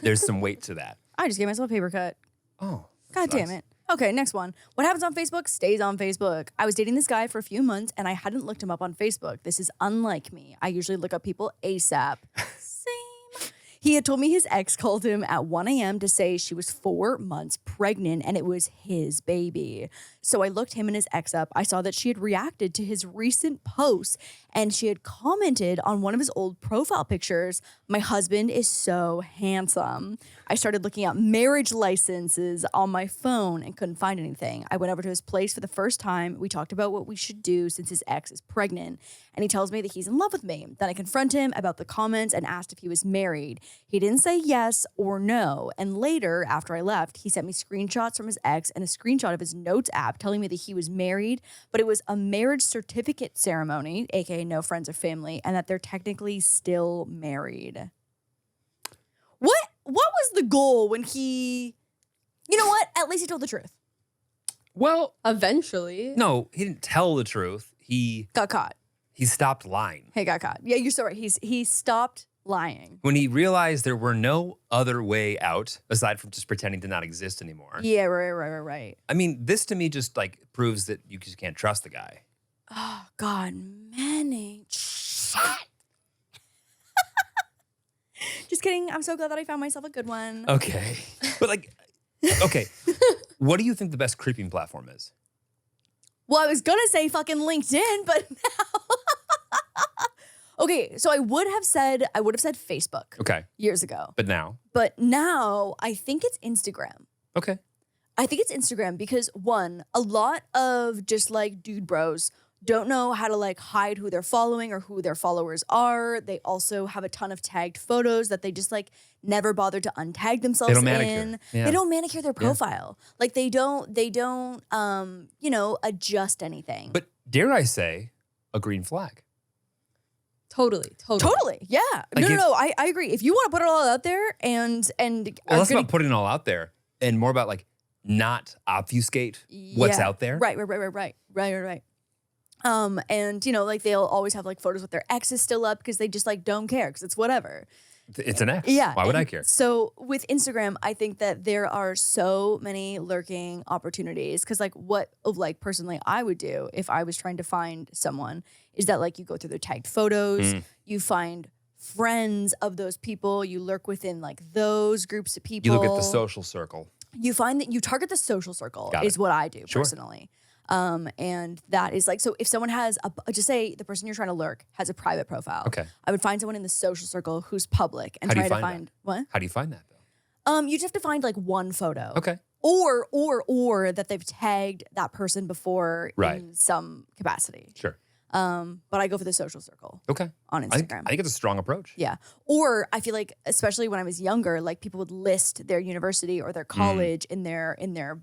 there's some weight to that. I just gave myself a paper cut. Oh, God damn it. Okay, next one. What happens on Facebook stays on Facebook. I was dating this guy for a few months and I hadn't looked him up on Facebook. This is unlike me. I usually look up people ASAP. Same. He had told me his ex called him at 1 a.m. to say she was 4 months pregnant and it was his baby. So I looked him and his ex up. I saw that she had reacted to his recent posts and she had commented on one of his old profile pictures. My husband is so handsome. I started looking at marriage licenses on my phone and couldn't find anything. I went over to his place for the first time. We talked about what we should do since his ex is pregnant. And he tells me that he's in love with me. Then I confront him about the comments and asked if he was married. He didn't say yes or no. And later, after I left, he sent me screenshots from his ex and a screenshot of his notes app telling me that he was married, but it was a marriage certificate ceremony, aka no friends or family, and that they're technically still married. What was the goal when he, you know what? At least he told the truth. Well, eventually. No, he didn't tell the truth. He got caught. He stopped lying. He got caught. Yeah, you're so right. He stopped lying. When he realized there were no other way out aside from just pretending to not exist anymore. Yeah, right. I mean, this to me just like proves that you just can't trust the guy. Oh, God, Manny. Shit. Just kidding. I'm so glad that I found myself a good one. Okay. But like, okay. What do you think the best creeping platform is? Well, I was going to say fucking LinkedIn, but now. Okay, so I would have said Facebook. Okay. Years ago. But now I think it's Instagram. Okay. I think it's Instagram because one, a lot of just like dude bros don't know how to like hide who they're following or who their followers are. They also have a ton of tagged photos that they just like never bother to untag themselves They don't manicure. Yeah. They don't manicure their profile. Yeah. Like they don't adjust anything. But dare I say a green flag? Totally. Yeah. Like No. I agree. If you want to put it all out there and well, less about putting it all out there and more about like not obfuscate what's out there. Right. And, you know, like they'll always have like photos with their exes still up because they just like don't care because it's whatever. It's an ex. Yeah. Why would and I care? So with Instagram, I think that there are so many lurking opportunities because like what like personally I would do if I was trying to find someone is that like you go through their tagged photos, you find friends of those people, you lurk within like those groups of people. You look at the social circle. You find that you target the social circle Got is it. what I do Sure. personally. And that is like, so if someone has just say the person you're trying to lurk has a private profile. Okay. I would find someone in the social circle who's public and How do try you to find find what? How do you find that though? You just have to find like one photo. Okay. Or that they've tagged that person before Right. in some capacity. Sure. But I go for the social circle Okay. on Instagram. I think it's a strong approach. Yeah. Or I feel like, especially when I was younger, like people would list their university or their college in their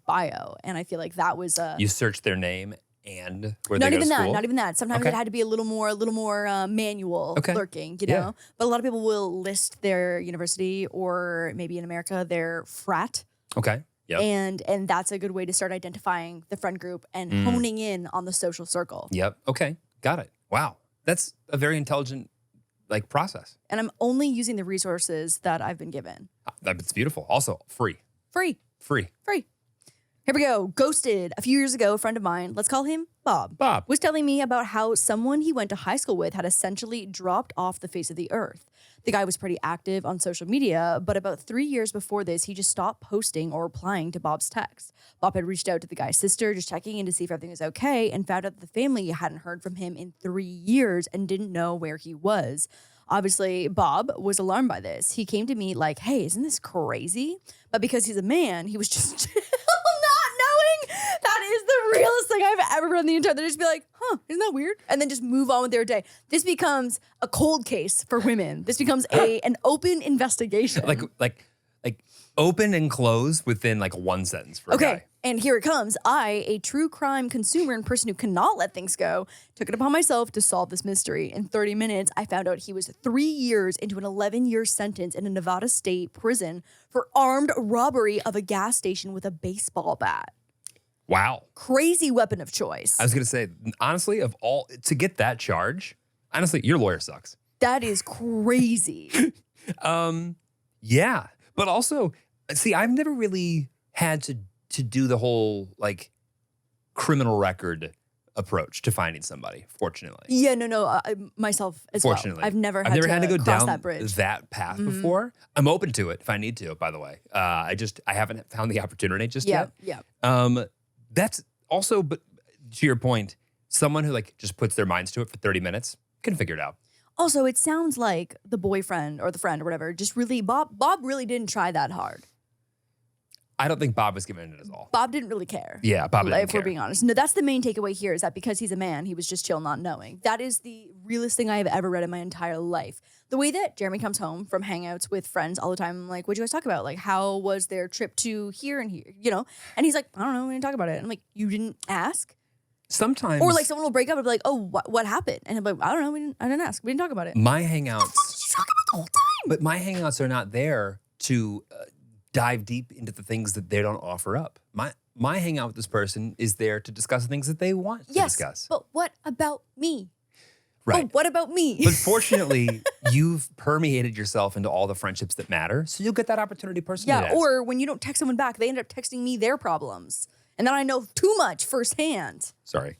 bio. And I feel like that was You search their name and where not they go even to that, school. not even that. Sometimes Okay. it had to be a little more manual Okay. lurking, you Yeah. know? But a lot of people will list their university or maybe in America, their frat. Okay. Yep. And that's a good way to start identifying the friend group and honing in on the social circle. Yep. Okay. Got it. Wow. That's a very intelligent like process. And I'm only using the resources that I've been given. It's beautiful. Also free. Free. Here we go. Ghosted. A few years ago, a friend of mine, let's call him Bob, Bob. was telling me about how someone he went to high school with had essentially dropped off the face of the earth. The guy was pretty active on social media, but about 3 years before this, he just stopped posting or replying to Bob's texts. Bob had reached out to the guy's sister, just checking in to see if everything was okay, and found out that the family hadn't heard from him in 3 years and didn't know where he was. Obviously, Bob was alarmed by this. He came to me like, hey, isn't this crazy? But because he's a man, he was just chill, not knowing that is the realest thing I've ever read on the internet. They just be like, huh, isn't that weird? And then just move on with their day. This becomes a cold case for women. This becomes an open investigation. Like open and close within like one sentence for a guy. And here it comes. I, a true crime consumer and person who cannot let things go, took it upon myself to solve this mystery. In 30 minutes, I found out he was 3 years into an 11-year sentence in a Nevada state prison for armed robbery of a gas station with a baseball bat. Wow. Crazy weapon of choice. I was gonna say, honestly, of all to get that charge, honestly, your lawyer sucks. That is crazy. Yeah. But also, see, I've never really had to do the whole like criminal record approach to finding somebody, fortunately. Yeah, no, myself as Fortunately. well. I've never had had to go cross down that bridge. that path before. I'm open to it if I need to, by the way. I haven't found the opportunity just yet. Yeah. That's also, but to your point, someone who like just puts their minds to it for 30 minutes can figure it out. Also, it sounds like the boyfriend or the friend or whatever just really, Bob really didn't try that hard. I don't think Bob was giving it his all. Bob didn't really care. Yeah, Bob didn't If care. we're being honest. No, that's the main takeaway here is that because he's a man, he was just chill, not knowing. That is the realest thing I have ever read in my entire life. The way that Jeremy comes home from hangouts with friends all the time, I'm like, what'd you guys talk about? Like, how was their trip to here and here, you know? And he's like, I don't know, we didn't talk about it. And I'm like, you didn't ask? Sometimes. Or like someone will break up and be like, oh, what happened? And I'm like, I don't know, I didn't ask. We didn't talk about it. my hangouts, You talk about the whole time. but my hangouts are not there to dive deep into the things that they don't offer up. My hangout with this person is there to discuss the things that they want to Yes, discuss. but what about me? Right. Oh, what about me? But fortunately, you've permeated yourself into all the friendships that matter, so you'll get that opportunity personally. to Yeah, ask. or when you don't text someone back, they end up texting me their problems. And then I know too much firsthand. Sorry.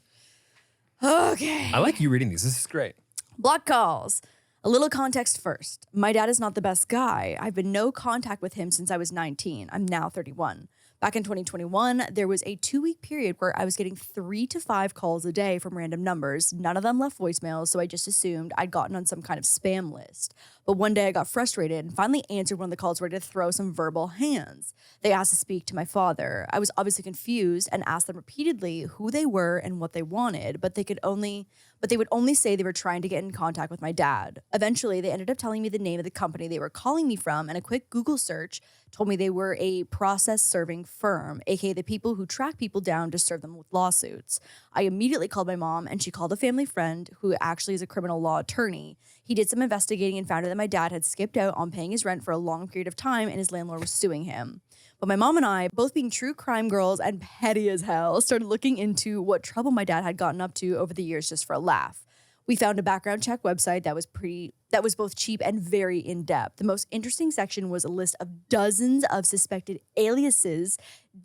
Okay. I like you reading these. This is great. Block calls. A little context first. My dad is not the best guy. I've been no contact with him since I was 19. I'm now 31. Back in 2021, there was a 2-week period where I was getting 3 to 5 calls a day from random numbers. None of them left voicemails, so I just assumed I'd gotten on some kind of spam list. But one day I got frustrated and finally answered one of the calls ready to throw some verbal hands. They asked to speak to my father. I was obviously confused and asked them repeatedly who they were and what they wanted, but they would only say they were trying to get in contact with my dad. Eventually, they ended up telling me the name of the company they were calling me from, and a quick Google search told me they were a process-serving firm, aka the people who track people down to serve them with lawsuits. I immediately called my mom, and she called a family friend who actually is a criminal law attorney. He did some investigating and found out that my dad had skipped out on paying his rent for a long period of time, and his landlord was suing him. But my mom and I, both being true crime girls and petty as hell, started looking into what trouble my dad had gotten up to over the years just for a laugh. We found a background check website that was both cheap and very in-depth. The most interesting section was a list of dozens of suspected aliases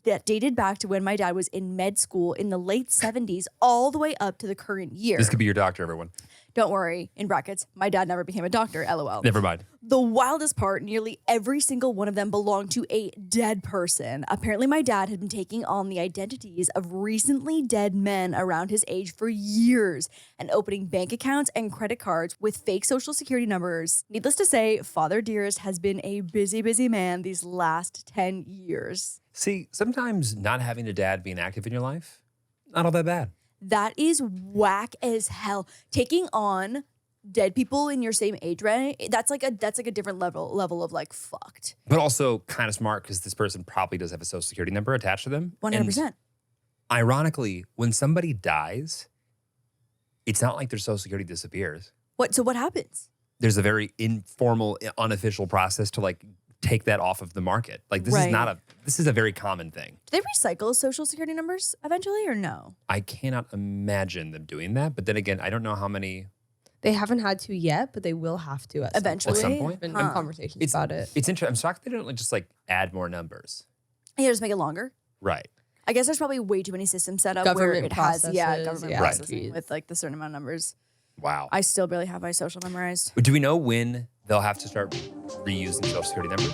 that dated back to when my dad was in med school in the late 70s all the way up to the current year. This could be your doctor, everyone. Don't worry, in brackets, my dad never became a doctor, LOL. Never mind. The wildest part, nearly every single one of them belonged to a dead person. Apparently, my dad had been taking on the identities of recently dead men around his age for years and opening bank accounts and credit cards with fake social security numbers. Needless to say, Father Dearest has been a busy, busy man these last 10 years. See, sometimes not having a dad being active in your life, not all that bad. That is whack as hell. Taking on dead people in your same age range, that's like a different level of like fucked. But also kind of smart because this person probably does have a social security number attached to them. 100%. And ironically, when somebody dies, it's not like their social security disappears. So what happens? There's a very informal, unofficial process to like take that off of the market. Like this is a very common thing. Do they recycle social security numbers eventually or no? I cannot imagine them doing that. But then again, I don't know how many. They haven't had to yet, but they will have to Eventually. At some point. There's been conversations about it. It's interesting. I'm shocked they don't just like add more numbers. Yeah, just make it longer. Right. I guess there's probably way too many systems set up where Government it has government processes, yeah. processing with like the certain amount of numbers. Wow. I still barely have my social memorized. Do we know when they'll have to start reusing social security numbers?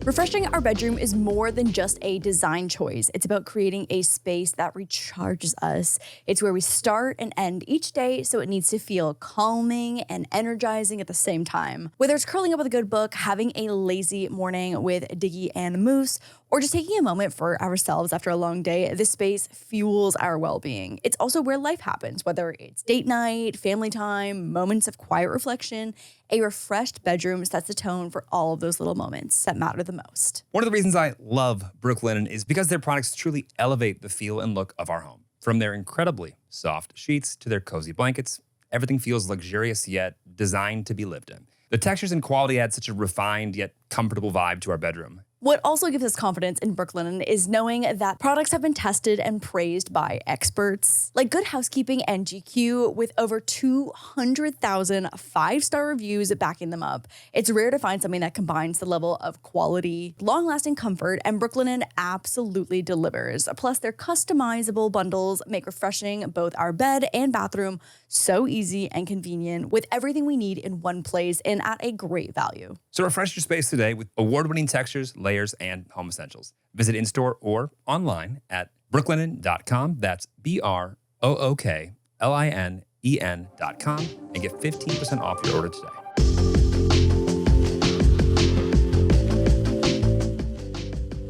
Refreshing our bedroom is more than just a design choice. It's about creating a space that recharges us. It's where we start and end each day, so it needs to feel calming and energizing at the same time. Whether it's curling up with a good book, having a lazy morning with Diggy and Moose, or just taking a moment for ourselves after a long day, this space fuels our well-being. It's also where life happens, whether it's date night, family time, moments of quiet reflection. A refreshed bedroom sets the tone for all of those little moments that matter the most. One of the reasons I love Brooklinen is because their products truly elevate the feel and look of our home. From their incredibly soft sheets to their cozy blankets, everything feels luxurious yet designed to be lived in. The textures and quality add such a refined yet comfortable vibe to our bedroom. What also gives us confidence in Brooklinen is knowing that products have been tested and praised by experts like Good Housekeeping and GQ, with over 200,000 five-star reviews backing them up. It's rare to find something that combines the level of quality, long-lasting comfort, and Brooklinen absolutely delivers. Plus, their customizable bundles make refreshing both our bed and bathroom so easy and convenient, with everything we need in one place and at a great value. So refresh your space today with award-winning textures, layers, and home essentials. Visit in-store or online at brooklinen.com. That's BROOKLINEN.com and get 15% off your order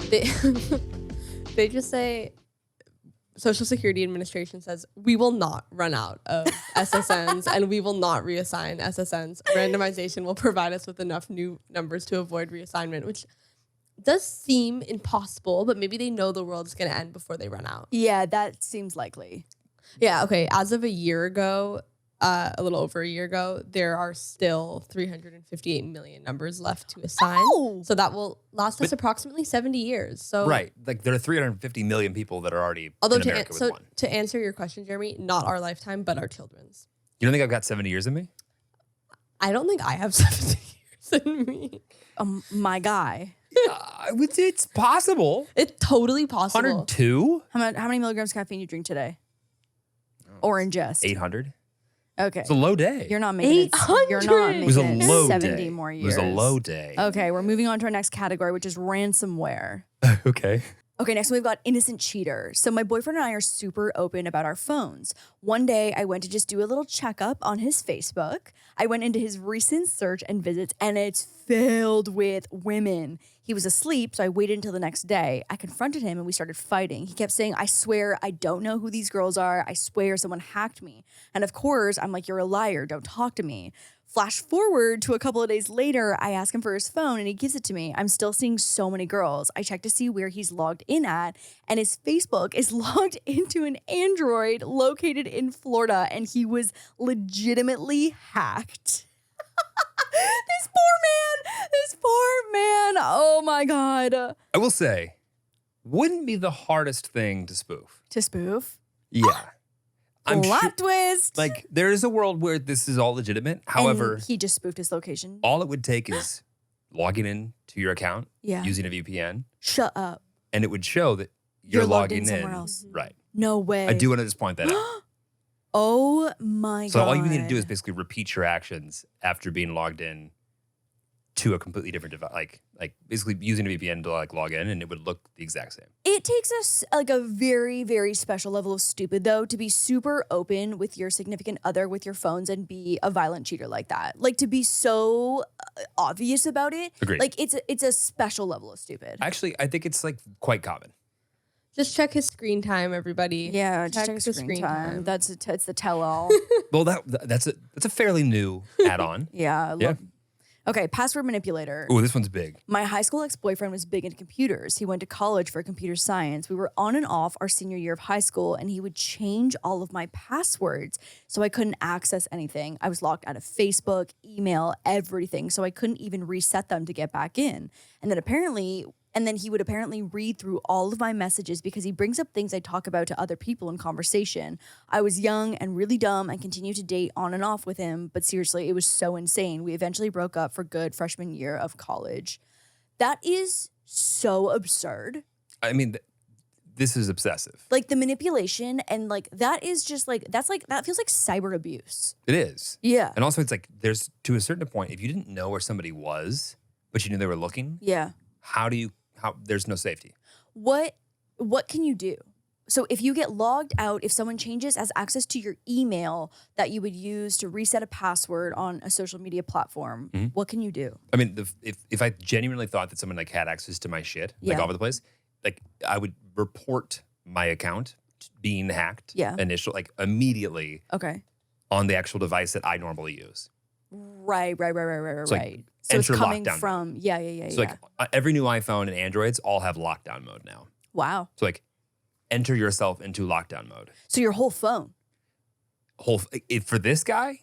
today. They just say, Social Security Administration says, we will not run out of SSNs and we will not reassign SSNs. Randomization will provide us with enough new numbers to avoid reassignment, which does seem impossible, but maybe they know the world's going to end before they run out. Yeah, that seems likely. Yeah, okay. As of a year ago, a little over a year ago, there are still 358 million numbers left to assign. Oh! So that will last us approximately 70 years. So Right. Like there are 350 million people that are already although in America with one. to answer your question, Jeremy, not our lifetime, but our children's. You don't think I've got 70 years in me? I don't think I have 70 years in me. My guy. It's possible. It's totally possible. 102? How many milligrams of caffeine you drink today? Or ingest? 800? Okay. It's a low day. You're not making it. You're not 800. making It was a it low 70 day. more It years. was a low day. Okay, we're moving on to our next category, which is ransomware. Okay. Okay, next we've got innocent cheater. So my boyfriend and I are super open about our phones. One day I went to just do a little checkup on his Facebook. I went into his recent search and visits, and it's filled with women. He was asleep, so I waited until the next day. I confronted him and we started fighting. He kept saying, I swear I don't know who these girls are. I swear someone hacked me. And of course, I'm like, you're a liar. Don't talk to me. Flash forward to a couple of days later, I ask him for his phone and he gives it to me. I'm still seeing so many girls. I check to see where he's logged in at, and his Facebook is logged into an Android located in Florida, and he was legitimately hacked. This poor man. This poor man. Oh my God. I will say, wouldn't be the hardest thing to spoof. To spoof? Yeah. Plot twist. Like, there is a world where this is all legitimate. However, And he just spoofed his location. all it would take is logging in to your account Yeah. using a VPN, Shut up. and it would show that you're logged logging in somewhere else. Right. No way. I do want to just point that out. Oh my God. So all you need to do is basically repeat your actions after being logged in to a completely different device, like basically using a VPN to like log in, and it would look the exact same. It takes us like a very, very special level of stupid though to be super open with your significant other with your phones and be a violent cheater like that. Like to be so obvious about it. Agreed. Like it's a special level of stupid. Actually, I think it's like quite common. Just check his screen time, everybody. Yeah, just check check the screen time. That's it's the tell all. Well, that's a fairly new add-on. Yeah. I Yeah. love- Okay, password manipulator. Oh, this one's big. My high school ex-boyfriend was big into computers. He went to college for computer science. We were on and off our senior year of high school, and he would change all of my passwords so I couldn't access anything. I was locked out of Facebook, email, everything, so I couldn't even reset them to get back in. And then he would apparently read through all of my messages because he brings up things I talk about to other people in conversation. I was young and really dumb and continued to date on and off with him, but seriously, it was so insane. We eventually broke up for good freshman year of college. That is so absurd. I mean, this is obsessive. Like the manipulation and like that is just like that feels like cyber abuse. It is. Yeah. And also, it's like there's to a certain point, if you didn't know where somebody was, but you knew they were looking, Yeah. how there's no safety. What can you do? So if you get logged out, if someone has access to your email that you would use to reset a password on a social media platform, what can you do? I mean, if I genuinely thought that someone like had access to my shit, like Yeah. all over the place, like I would report my account being hacked Yeah. immediately Okay. on the actual device that I normally use. Right. So, like, Right. So it's enter coming lockdown from yeah. So like every new iPhone and Androids all have lockdown mode now. Wow. So like enter yourself into lockdown mode. So your whole phone. For this guy,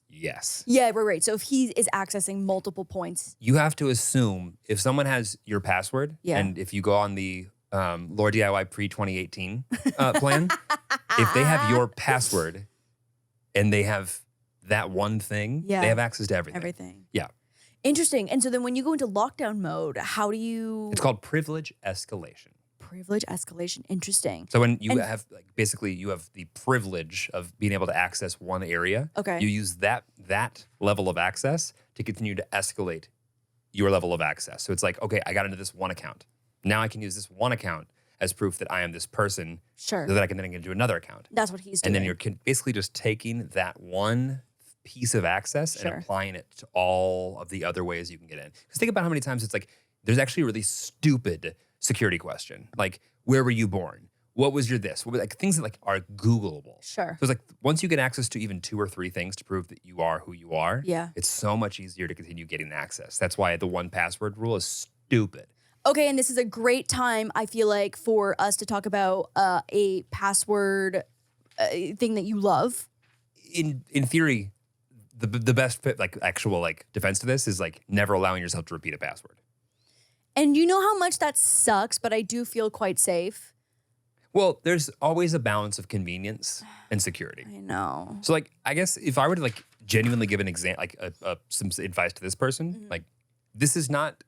yes. Yeah, right. So if he is accessing multiple points, You have to assume if someone has your password, Yeah. and if you go on the LaurDIY pre-2018 plan, if they have your password and they have that one thing, Yeah. they have access to everything. everything. Yeah. Interesting. And so then when you go into lockdown mode, how do you It's called privilege escalation. privilege escalation? Interesting. So when you And- have basically you have the privilege of being able to access one area, Okay. you use that level of access to continue to escalate your level of access. So it's like, okay, I got into this one account. Now I can use this one account as proof that I am this person Sure. so that I can then get into another account. That's what he's doing. And then you're basically just taking that one piece of access Sure. and applying it to all of the other ways you can get in. Because think about how many times it's like, there's actually a really stupid security question. Like, where were you born? What was your this? What was, like things that like are Googleable. Sure. So it's like once you get access to even 2 or 3 things to prove that you are who you are, Yeah. it's so much easier to continue getting access. That's why the 1 password rule is stupid. Okay, and this is a great time, I feel like, for us to talk about a password thing that you love. In theory, the best actual defense to this is like never allowing yourself to repeat a password. And you know how much that sucks, but I do feel quite safe. Well, there's always a balance of convenience and security. I know. So I guess if I were to genuinely give an example, some advice to this person, this is not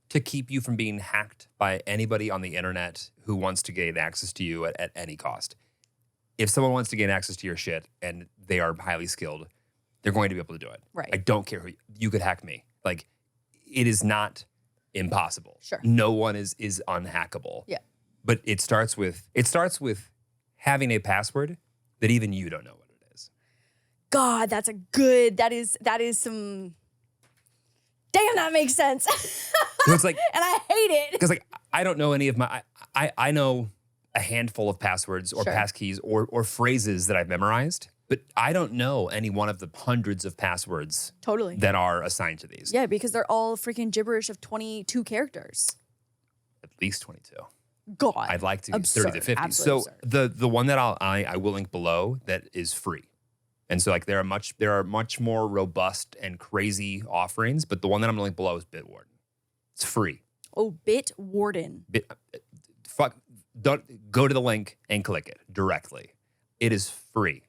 to keep you from being hacked by anybody on the internet who wants to gain access to you at any cost. If someone wants to gain access to your shit and they are highly skilled, they're going to be able to do it. Right. I don't care you could hack me. It is not impossible. Sure. No one is unhackable. Yeah. But it starts with having a password that even you don't know what it is. God, that is some. Damn, that makes sense. So it's like, and I hate it. because I don't know any of my, I know a handful of passwords or Sure. passkeys or phrases that I've memorized, but I don't know any one of the hundreds of passwords Totally. that are assigned to these. Yeah, because they're all freaking gibberish of 22 characters. At least 22. God. I'd like to get Absurd. 30 to 50. Absolutely So absurd. the one that I will link below that is free. And so like there are much more robust and crazy offerings, but the one that I'm link below is Bitwarden. It's free. Oh, Bitwarden. Don't go to the link and click it directly. It is free.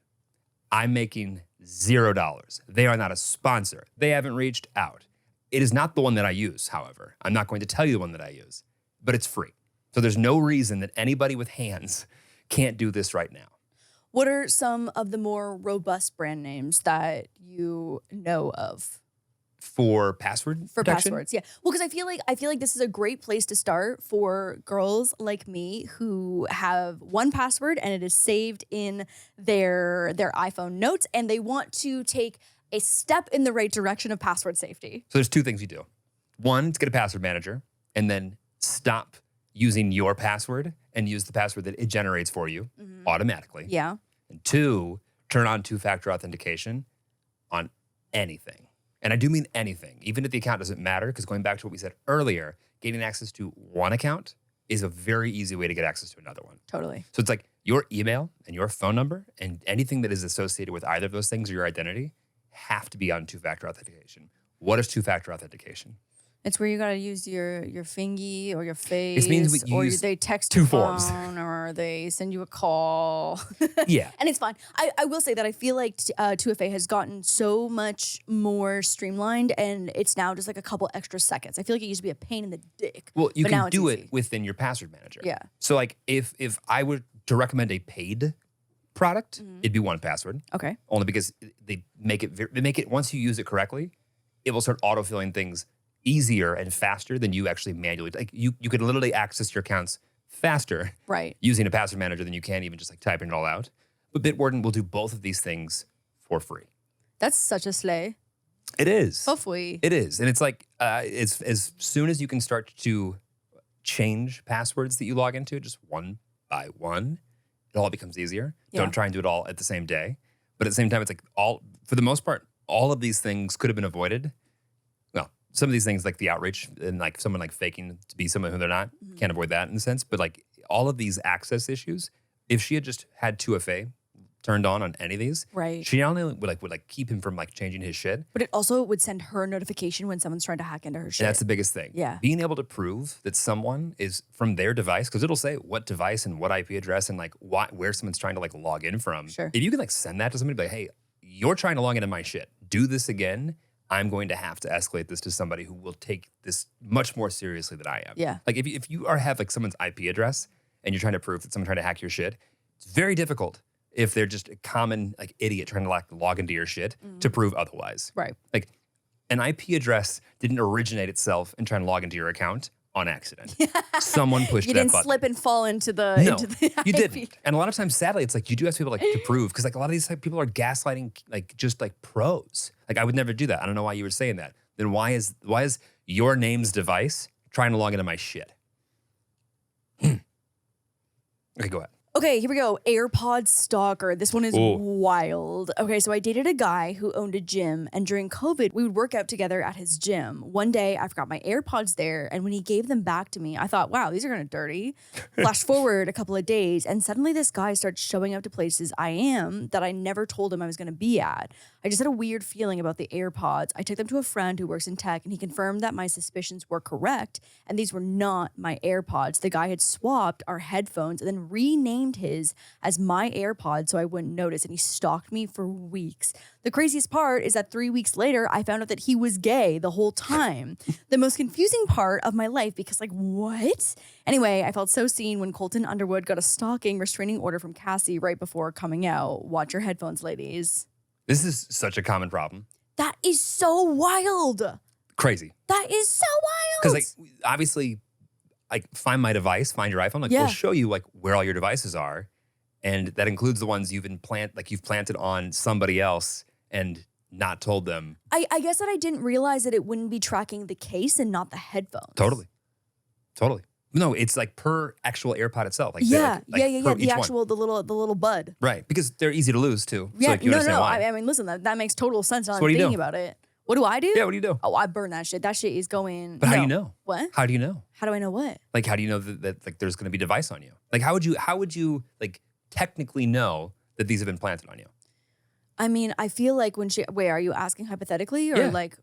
I'm making $0. They are not a sponsor. They haven't reached out. It is not the one that I use, however. I'm not going to tell you the one that I use, but it's free. So there's no reason that anybody with hands can't do this right now. What are some of the more robust brand names that you know of? For password For protection? passwords, yeah. Well, because I feel like this is a great place to start for girls like me who have one password and it is saved in their iPhone notes, and they want to take a step in the right direction of password safety. So there's two things you do. One, to get a password manager, and then stop using your password and use the password that it generates for you automatically. Yeah. And two, turn on two-factor authentication on anything. And I do mean anything, even if the account doesn't matter, because going back to what we said earlier, getting access to one account is a very easy way to get access to another one. Totally. So it's like your email and your phone number and anything that is associated with either of those things or your identity have to be on two-factor authentication. What is two-factor authentication? It's where you gotta use your fingy or your face. It means you or use they text two your forms. phone, or they send you a call. Yeah. And it's fine. I will say that I feel like 2FA has gotten so much more streamlined, and it's now just like a couple extra seconds. I feel like it used to be a pain in the dick. Well, you but now can it's do easy. it within your password manager. Yeah. So like if I were to recommend a paid product, it'd be 1Password. Okay. Only because they make it once you use it correctly, it will start autofilling things easier and faster than you actually manually. Like you could literally access your accounts faster Right. using a password manager than you can even just like typing it all out. But Bitwarden will do both of these things for free. That's such a slay. It is. Hopefully. It is. And it's like, it's as soon as you can start to change passwords that you log into just one by one, it all becomes easier. Yeah. Don't try and do it all at the same day. But at the same time, it's like for the most part, all of these things could have been avoided. Well, some of these things like the outreach and like someone like faking to be someone who they're not, can't avoid that in a sense. But like all of these access issues, if she had just had 2FA turned on any of these, Right. she not only would keep him from like changing his shit, But it also would send her a notification when someone's trying to hack into her shit. and that's the biggest thing. Yeah. Being able to prove that someone is from their device, because it'll say what device and what IP address and like where someone's trying to like log in from. Sure. If you can like send that to somebody, be like, hey, you're trying to log into my shit. Do this again. I'm going to have to escalate this to somebody who will take this much more seriously than I am. Yeah. Like if you have like someone's IP address and you're trying to prove that someone's trying to hack your shit, it's very difficult if they're just a common like idiot trying to like log into your shit to prove otherwise. Right. Like an IP address didn't originate itself and try and log into your account on accident. Someone pushed You that didn't button. slip and fall into the No, you IP. didn't. And a lot of times, sadly, it's like you do have to people like to prove because like a lot of these like, people are gaslighting like just like pros. Like I would never do that. I don't know why you were saying that. Then why is your name's device trying to log into my shit? Okay, go ahead. Okay, here we go. AirPod stalker. This one is Ooh. wild. Okay, so I dated a guy who owned a gym, and during COVID, we would work out together at his gym. One day, I forgot my AirPods there, and when he gave them back to me, I thought, wow, these are kind of dirty. Flash forward a couple of days, and suddenly this guy starts showing up to places I am that I never told him I was going to be at. I just had a weird feeling about the AirPods. I took them to a friend who works in tech, and he confirmed that my suspicions were correct, and these were not my AirPods. The guy had swapped our headphones and then renamed his as my AirPods so I wouldn't notice, and he stalked me for weeks. The craziest part is that 3 weeks later, I found out that he was gay the whole time. The most confusing part of my life because like, what? Anyway, I felt so seen when Colton Underwood got a stalking restraining order from Cassie right before coming out. Watch your headphones, ladies. This is such a common problem. That is so wild. Crazy. That is so wild. Because like obviously, like find my device, find your iPhone. Like Yeah. we'll show you like where all your devices are, and that includes the ones you've planted on somebody else and not told them. I guess that I didn't realize that it wouldn't be tracking the case and not the headphones. Totally. No, it's like per actual AirPod itself. Like Yeah, like yeah. per The each actual, one. the little bud. Right, because they're easy to lose too. So Yeah, like, you understand why. I mean, listen, that makes total sense. Now So I'm what do you thinking do? about it. What do I do? Yeah, what do you do? Oh, I burn that shit. That shit is going. But how do you no. know? What? How do you know? How do I know what? Like, how do you know that like there's going to be a device on you? Like, how would you like technically know that these have been planted on you? I mean, I feel like when wait, are you asking hypothetically or Yeah. like,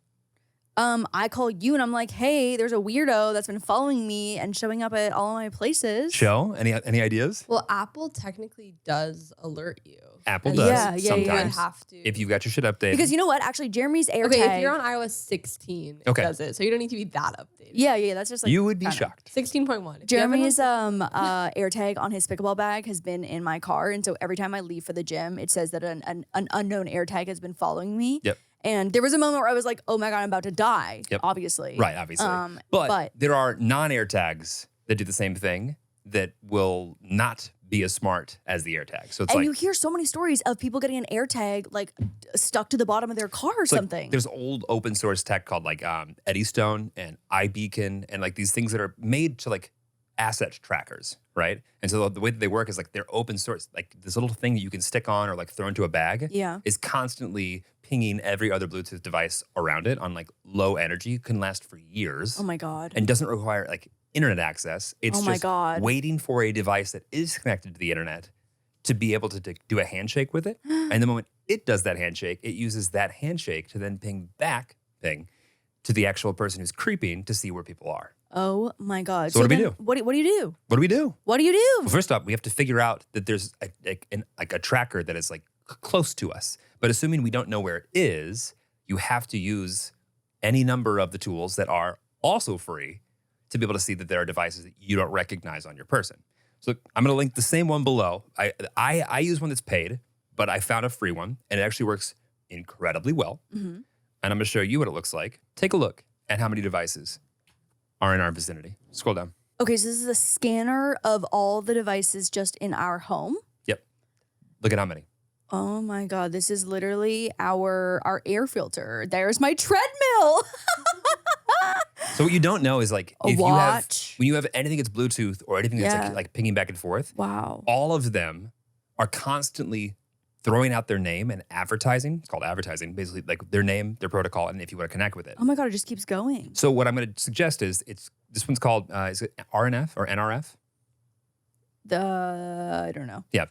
I call you and I'm like, hey, there's a weirdo that's been following me and showing up at all my places. Show? Any ideas? Well, Apple technically does alert you. Apple And does Yeah, yeah, yeah. sometimes. You have to. If you've got your shit updated. Because you know what? Actually, Jeremy's AirTag. Okay, if you're on iOS 16, it Okay. does it. So you don't need to be that updated. yeah, that's just like you would be I don't know. shocked. 16.1. Jeremy's AirTag on his pickleball bag has been in my car, and so every time I leave for the gym, it says that an unknown AirTag has been following me. Yep. And there was a moment where I was like, "Oh my god, I'm about to die!" Yep. Obviously, Right, obviously. but But there are non-AirTags that do the same thing that will not be as smart as the AirTag. So it's and like, you hear so many stories of people getting an AirTag like stuck to the bottom of their car or it's like something. there's old open source tech called like Eddystone and iBeacon and like these things that are made to like asset trackers, right? And so the way that they work is like they're open source. Like this little thing that you can stick on or like throw into a bag Yeah. is constantly pinging every other Bluetooth device around it on like low energy, can last for years. Oh my god. And doesn't require like internet access. It's Oh my just God. waiting for a device that is connected to the internet to be able to do a handshake with it. And the moment it does that handshake, it uses that handshake to then ping to the actual person who's creeping to see where people are. Oh my god. So what do we then do? What do you do? What do we do? What do you do? Well, first off, we have to figure out that there's a tracker that is like close to us. But assuming we don't know where it is, you have to use any number of the tools that are also free to be able to see that there are devices that you don't recognize on your person. So I'm going to link the same one below. I use one that's paid, but I found a free one, and it actually works incredibly well. Mm-hmm. And I'm going to show you what it looks like. Take a look at how many devices are in our vicinity. Scroll down. Okay, so this is a scanner of all the devices just in our home. Yep. Look at how many. Oh my god, this is literally our air filter. There's my treadmill. So what you don't know is like A if watch. when you have anything that's Bluetooth or anything that's Yeah. like pinging back and forth, Wow. all of them are constantly throwing out their name and advertising. It's called advertising, basically like their name, their protocol, and if you want to connect with it. Oh my god, it just keeps going. So what I'm going to suggest is this one's called is it RNF or NRF? I don't know. Yeah.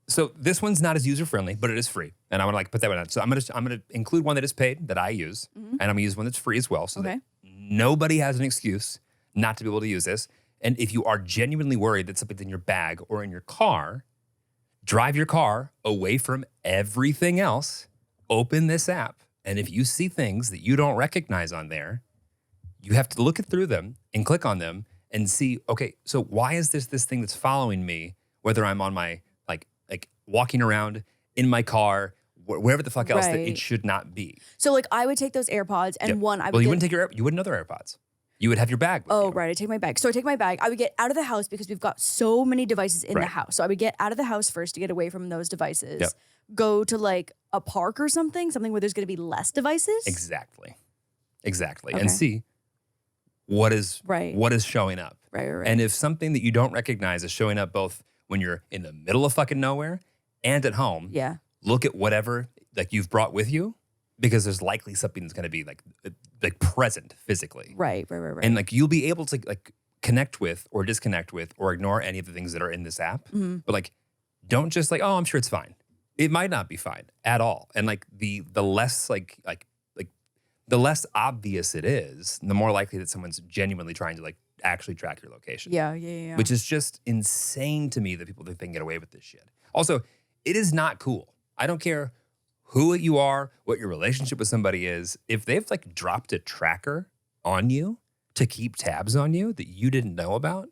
So this one's not as user friendly, but it is free, and I want to like put that one on. So I'm gonna include one that is paid that I use, and I'm gonna use one that's free as well, so Okay. that nobody has an excuse not to be able to use this. And if you are genuinely worried that something's in your bag or in your car, drive your car away from everything else. Open this app, and if you see things that you don't recognize on there, you have to look through them and click on them and see. Okay, so why is this thing that's following me? Whether I'm on my like walking around in my car, wherever the fuck else that Right. it should not be. So like I would take those AirPods and Yep. one I would Well, you get, wouldn't take you wouldn't know they're AirPods. You would have your bag with Oh, you. right. I take my bag. So I take my bag. I would get out of the house because we've got so many devices in the Right. house. So I would get out of the house first to get away from those devices. Yep. Go to like a park or something where there's going to be less devices. Exactly. Okay. And see what is Right. what is showing up. Right. And if something that you don't recognize is showing up both when you're in the middle of fucking nowhere and at home, Yeah. look at whatever like you've brought with you, because there's likely something that's going to be like present physically. Right. And like you'll be able to like connect with or disconnect with or ignore any of the things that are in this app. Mm-hmm. But like don't just like, oh, I'm sure it's fine. It might not be fine at all. And like the less like the less obvious it is, the more likely that someone's genuinely trying to like actually track your location. Yeah. Which is just insane to me that people think they can get away with this shit. Also, it is not cool. I don't care who you are, what your relationship with somebody is. If they've like dropped a tracker on you to keep tabs on you that you didn't know about,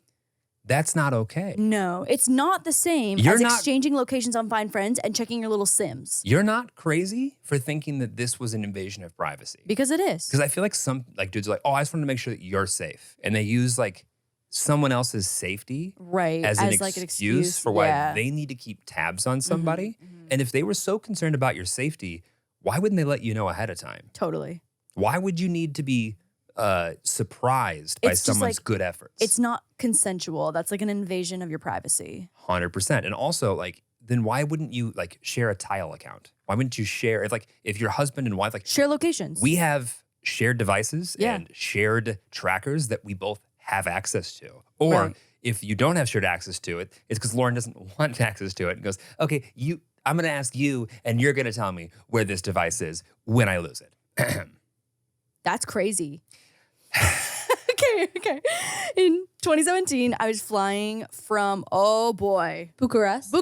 that's not okay. No, it's not the same You're as not- exchanging locations on Find Friends and checking your little Sims. You're not crazy for thinking that this was an invasion of privacy. Because it is. Because I feel like some like dudes are like, oh, I just wanted to make sure that you're safe. And they use like someone else's safety Right. as an like excuse for why yeah. they need to keep tabs on somebody. And if they were so concerned about your safety, why wouldn't they let you know ahead of time? Totally. Why would you need to be surprised by It's just someone's like- good efforts? It's not consensual. That's like an invasion of your privacy. 100%. And also, like, then why wouldn't you like share a Tile account? Why wouldn't you share if your husband and wife like Share locations. we have shared devices Yeah. and shared trackers that we both have access to. Or Right. if you don't have shared access to it, it's because Lauren doesn't want access to it and goes, okay, I'm going to ask you, and you're going to tell me where this device is when I lose it. That's crazy. Okay. In 2017, I was flying from, Bucharest.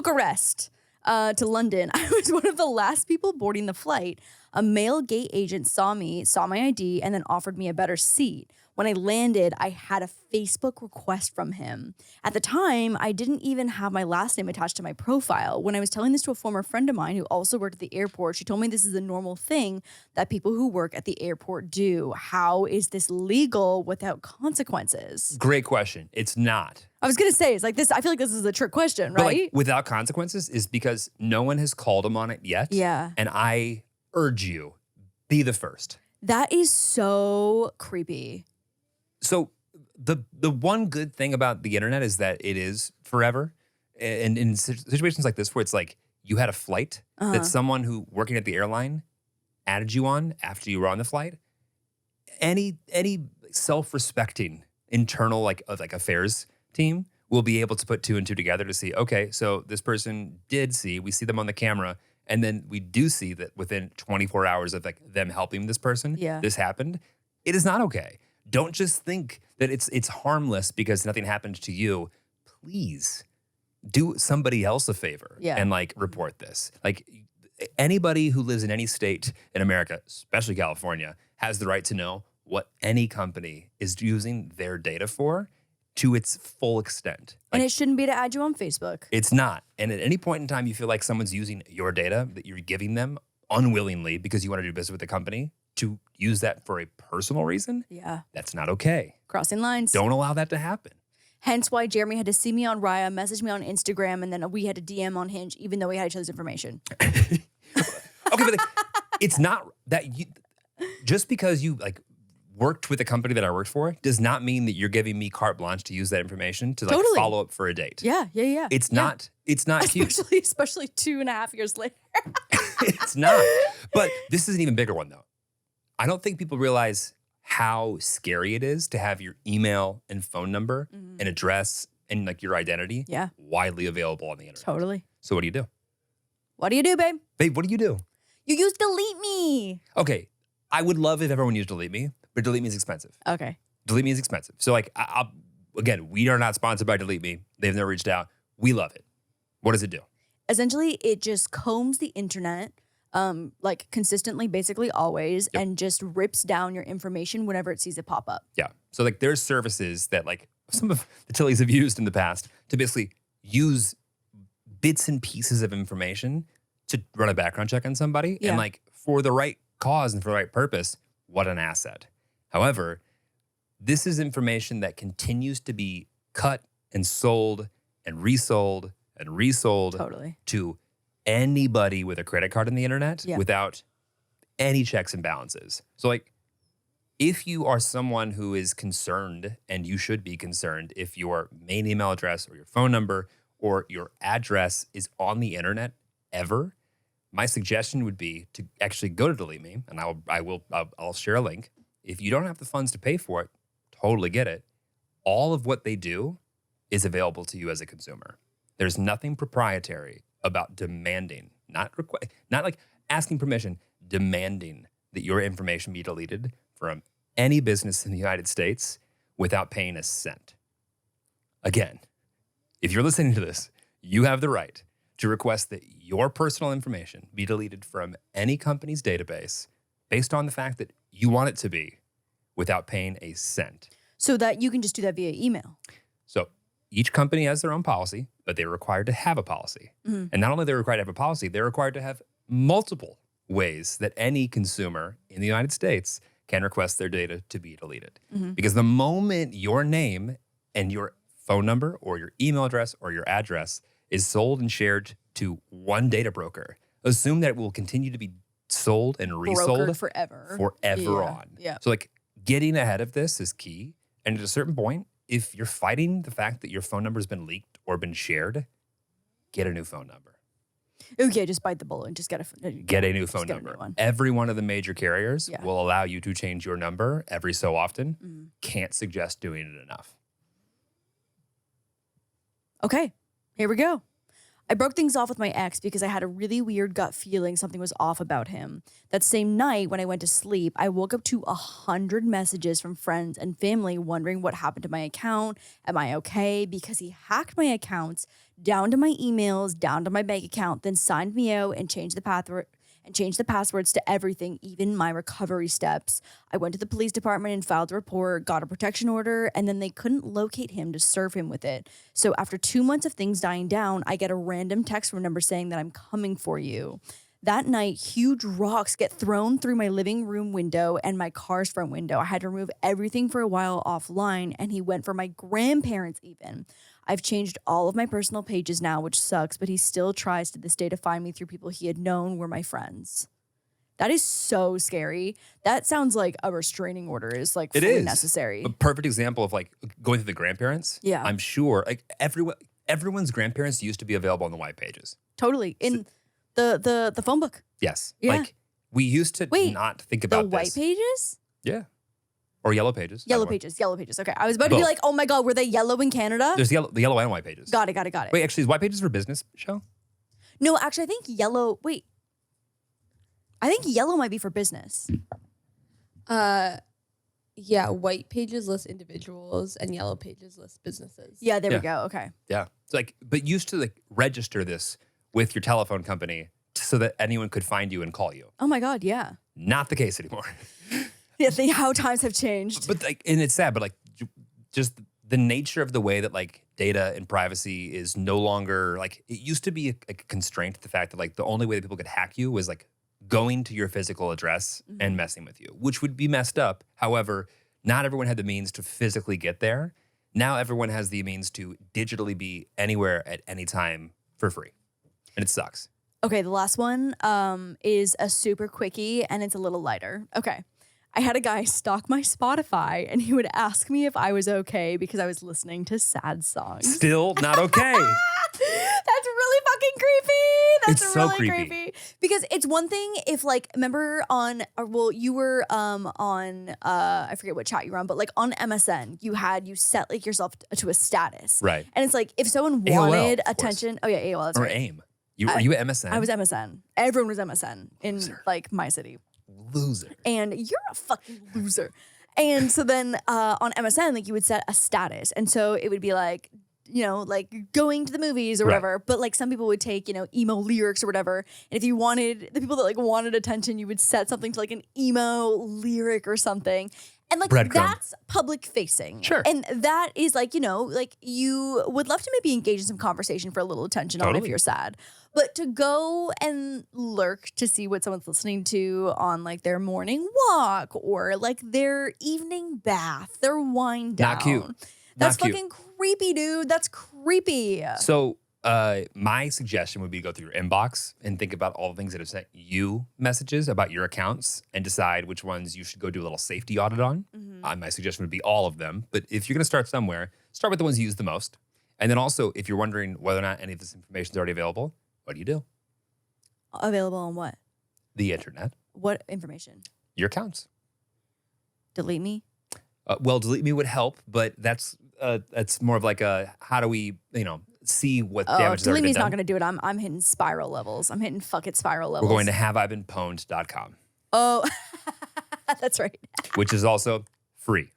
to London. I was one of the last people boarding the flight. A male gate agent saw my ID, and then offered me a better seat. When I landed, I had a Facebook request from him. At the time, I didn't even have my last name attached to my profile. When I was telling this to a former friend of mine who also worked at the airport, she told me this is a normal thing that people who work at the airport do. How is this legal without consequences? Great question. It's not. I was going to say, it's like this. I feel like this is a trick question, But right? like, without consequences is because no one has called him on it yet. Yeah. And I urge you, be the first. That is so creepy. So the one good thing about the internet is that it is forever. And in situations like this where it's like you had a flight that someone who working at the airline added you on after you were on the flight, any self-respecting internal like affairs team will be able to put two and two together to see, okay, so this person we see them on the camera, and then we do see that within 24 hours of like them helping this person, this happened. It is not okay. Don't just think that it's harmless because nothing happened to you. Please do somebody else a favor and like report this. Like anybody who lives in any state in America, especially California, has the right to know what any company is using their data for to its full extent. And it shouldn't be to add you on Facebook. It's not. And at any point in time you feel like someone's using your data that you're giving them unwillingly because you want to do business with the company, to use that for a personal reason, that's not okay. Crossing lines. Don't allow that to happen. Hence why Jeremy had to see me on Raya, message me on Instagram, and then we had to DM on Hinge, even though we had each other's information. Okay, but it's not that you, just because you like worked with a company that I worked for does not mean that you're giving me carte blanche to use that information to like follow up for a date. Yeah. It's not cute. Especially 2.5 years later. It's not. But this is an even bigger one though. I don't think people realize how scary it is to have your email and phone number and address and like your identity widely available on the internet. Totally. So what do you do? What do you do, babe? Babe, what do you do? You use Delete Me. Okay. I would love if everyone used Delete Me, but Delete Me is expensive. Okay. Delete Me is expensive. So like, again, we are not sponsored by Delete Me. They've never reached out. We love it. What does it do? Essentially, it just combs the internet like consistently, basically always, and just rips down your information whenever it sees it pop up. Yeah. So like there's services that like some of the Tillys have used in the past to basically use bits and pieces of information to run a background check on somebody. And like for the right cause and for the right purpose, what an asset. However, this is information that continues to be cut and sold and resold and resold to anybody with a credit card on the internet without any checks and balances. So like, if you are someone who is concerned, and you should be concerned if your main email address or your phone number or your address is on the internet ever, my suggestion would be to actually go to Delete Me, and I'll share a link. If you don't have the funds to pay for it, totally get it. All of what they do is available to you as a consumer. There's nothing proprietary about demanding, not like asking permission, demanding that your information be deleted from any business in the United States without paying a cent. Again, if you're listening to this, you have the right to request that your personal information be deleted from any company's database based on the fact that you want it to be without paying a cent. So that you can just do that via email. So each company has their own policy, but they're required to have a policy. And not only they're required to have a policy, they're required to have multiple ways that any consumer in the United States can request their data to be deleted. Because the moment your name and your phone number or your email address or your address is sold and shared to one data broker, assume that it will continue to be sold and resold Brokered forever. on. Yeah. So like getting ahead of this is key. And at a certain point, if you're fighting the fact that your phone number has been leaked or been shared, get a new phone number. Okay, just bite the bullet and just get a new phone number. Every one of the major carriers will allow you to change your number every so often. Can't suggest doing it enough. Okay, here we go. I broke things off with my ex because I had a really weird gut feeling something was off about him. That same night when I went to sleep, I woke up to 100 messages from friends and family wondering what happened to my account. Am I okay? Because he hacked my accounts down to my emails, down to my bank account, then signed me out and changed the passwords to everything, even my recovery steps. I went to the police department and filed a report, got a protection order, and then they couldn't locate him to serve him with it. So after 2 months of things dying down, I get a random text from a number saying that I'm coming for you. That night, huge rocks get thrown through my living room window and my car's front window. I had to remove everything for a while offline, and he went for my grandparents even. I've changed all of my personal pages now, which sucks, but he still tries to this day to find me through people he had known were my friends. That is so scary. That sounds like a restraining order is like fully necessary. A perfect example of like going through the grandparents. Yeah. I'm sure like everyone's grandparents used to be available on the white pages. Totally. In the phone book. Yes. Yeah. Like we used to not think The about white this. pages? Yeah. Or yellow pages. Yellow pages. Okay. I was about to be Both. like, oh my God, were they yellow in Canada? There's the yellow and white pages. Got it. Wait, actually, is white pages for business, Michelle? No, actually, I think yellow. Wait. I think yellow might be for business. Yeah, white pages list individuals and yellow pages list businesses. Yeah, there Yeah. we go. Okay. Yeah. It's like, but used to like register this with your telephone company so that anyone could find you and call you. Oh my God, yeah. Not the case anymore. Yeah, think how times have changed. But like, and it's sad, but like, just the nature of the way that like data and privacy is no longer like it used to be a constraint. The fact that like the only way that people could hack you was like going to your physical address and messing with you, which would be messed up. However, not everyone had the means to physically get there. Now everyone has the means to digitally be anywhere at any time for free, and it sucks. Okay, the last one is a super quickie and it's a little lighter. Okay. I had a guy stalk my Spotify and he would ask me if I was okay because I was listening to sad songs. Still not okay. That's really fucking creepy. That's It's so really creepy. Because it's one thing if like, remember you were on I forget what chat you were on, but like on MSN, you set like yourself to a status. Right. And it's like if someone AOL, wanted of course. attention, oh yeah, AOL, that's Or right. AIM. Were you at MSN? I was MSN. Everyone was MSN in like my city. Loser. And you're a fucking loser. And so then on MSN, like you would set a status. And so it would be like, you know, like going to the movies or Right. whatever. But like some people would take, you know, emo lyrics or whatever. And if you wanted, the people that like wanted attention, you would set something to like an emo lyric or something. And like Breadcrumb. that's public facing. Sure. And that is like, you know, like you would love to maybe engage in some conversation for a little attention on if Totally. you're sad. But to go and lurk to see what someone's listening to on like their morning walk or like their evening bath, their wind down. Not cute. That's Not cute. fucking creepy, dude. That's creepy. So my suggestion would be to go through your inbox and think about all the things that have sent you messages about your accounts and decide which ones you should go do a little safety audit on. My suggestion would be all of them. But if you're going to start somewhere, start with the ones you use the most. And then also, if you're wondering whether or not any of this information is already available, what do? Available on what? The internet, What information? your accounts. Delete me? Well, delete me would help, but that's more of like a how do we, see what Oh, damage has already delete been me's done. not going to do it. I'm hitting spiral levels. I'm hitting fuck it spiral levels. We're going to haveibeenpwned.com, Oh, that's right. which is also free.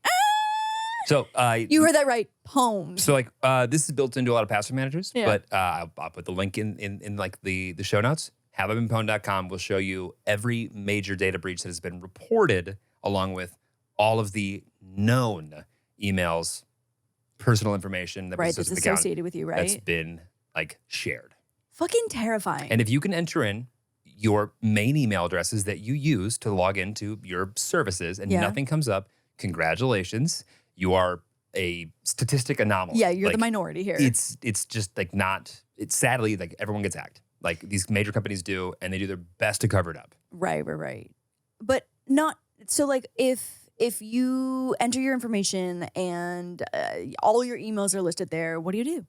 So You heard that right. Poems. So like this is built into a lot of password managers, Yeah. but I'll put the link in like the show notes. HaveIBeenPwned.com will show you every major data breach that has been reported, along with all of the known emails, personal information that was Right, that's associated with the account associated with you, that's right? been like shared. Fucking terrifying. And if you can enter in your main email addresses that you use to log into your services and Yeah. nothing comes up, congratulations. You are a statistic anomaly. yeah, you're the Like, minority here. It's just like not, it's sadly like everyone gets hacked. Like these major companies do, and they do their best to cover it up. Right. But not, so like if you enter your information and all your emails are listed there, what do?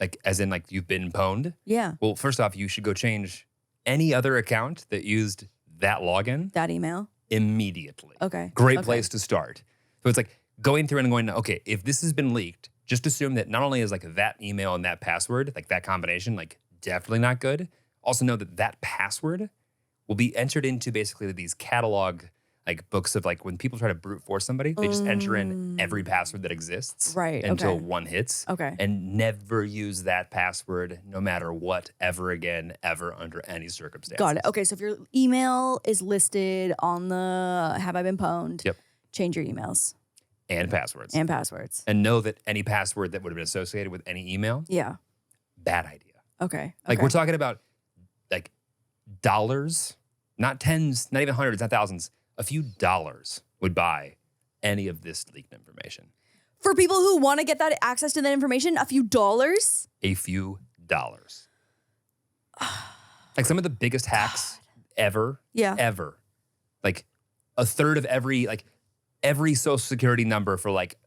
Like as in like you've been pwned. Yeah, Well, first off, you should go change any other account that used that login that email. immediately. Okay. Great Okay. place to start. So it's like going through and going, okay, if this has been leaked, just assume that not only is like that email and that password, like that combination, like definitely not good. Also know that that password will be entered into basically these catalog like books of like when people try to brute force somebody, they just enter in every password that exists until one hits. Okay. And never use that password no matter what ever again, ever under any circumstances. Got it. Okay, so if your email is listed on the Have I Been Pwned, Yep. change your emails And passwords. and passwords. And know that any password that would have been associated with any email, Yeah. bad idea. Okay. Like okay. we're talking about like dollars, not tens, not even hundreds, not thousands. A few dollars would buy any of this leaked information. For people who want to get that access to that information, a few dollars? A few dollars. Like some of the biggest hacks ever. Yeah. Ever. Like a third of every social security number for like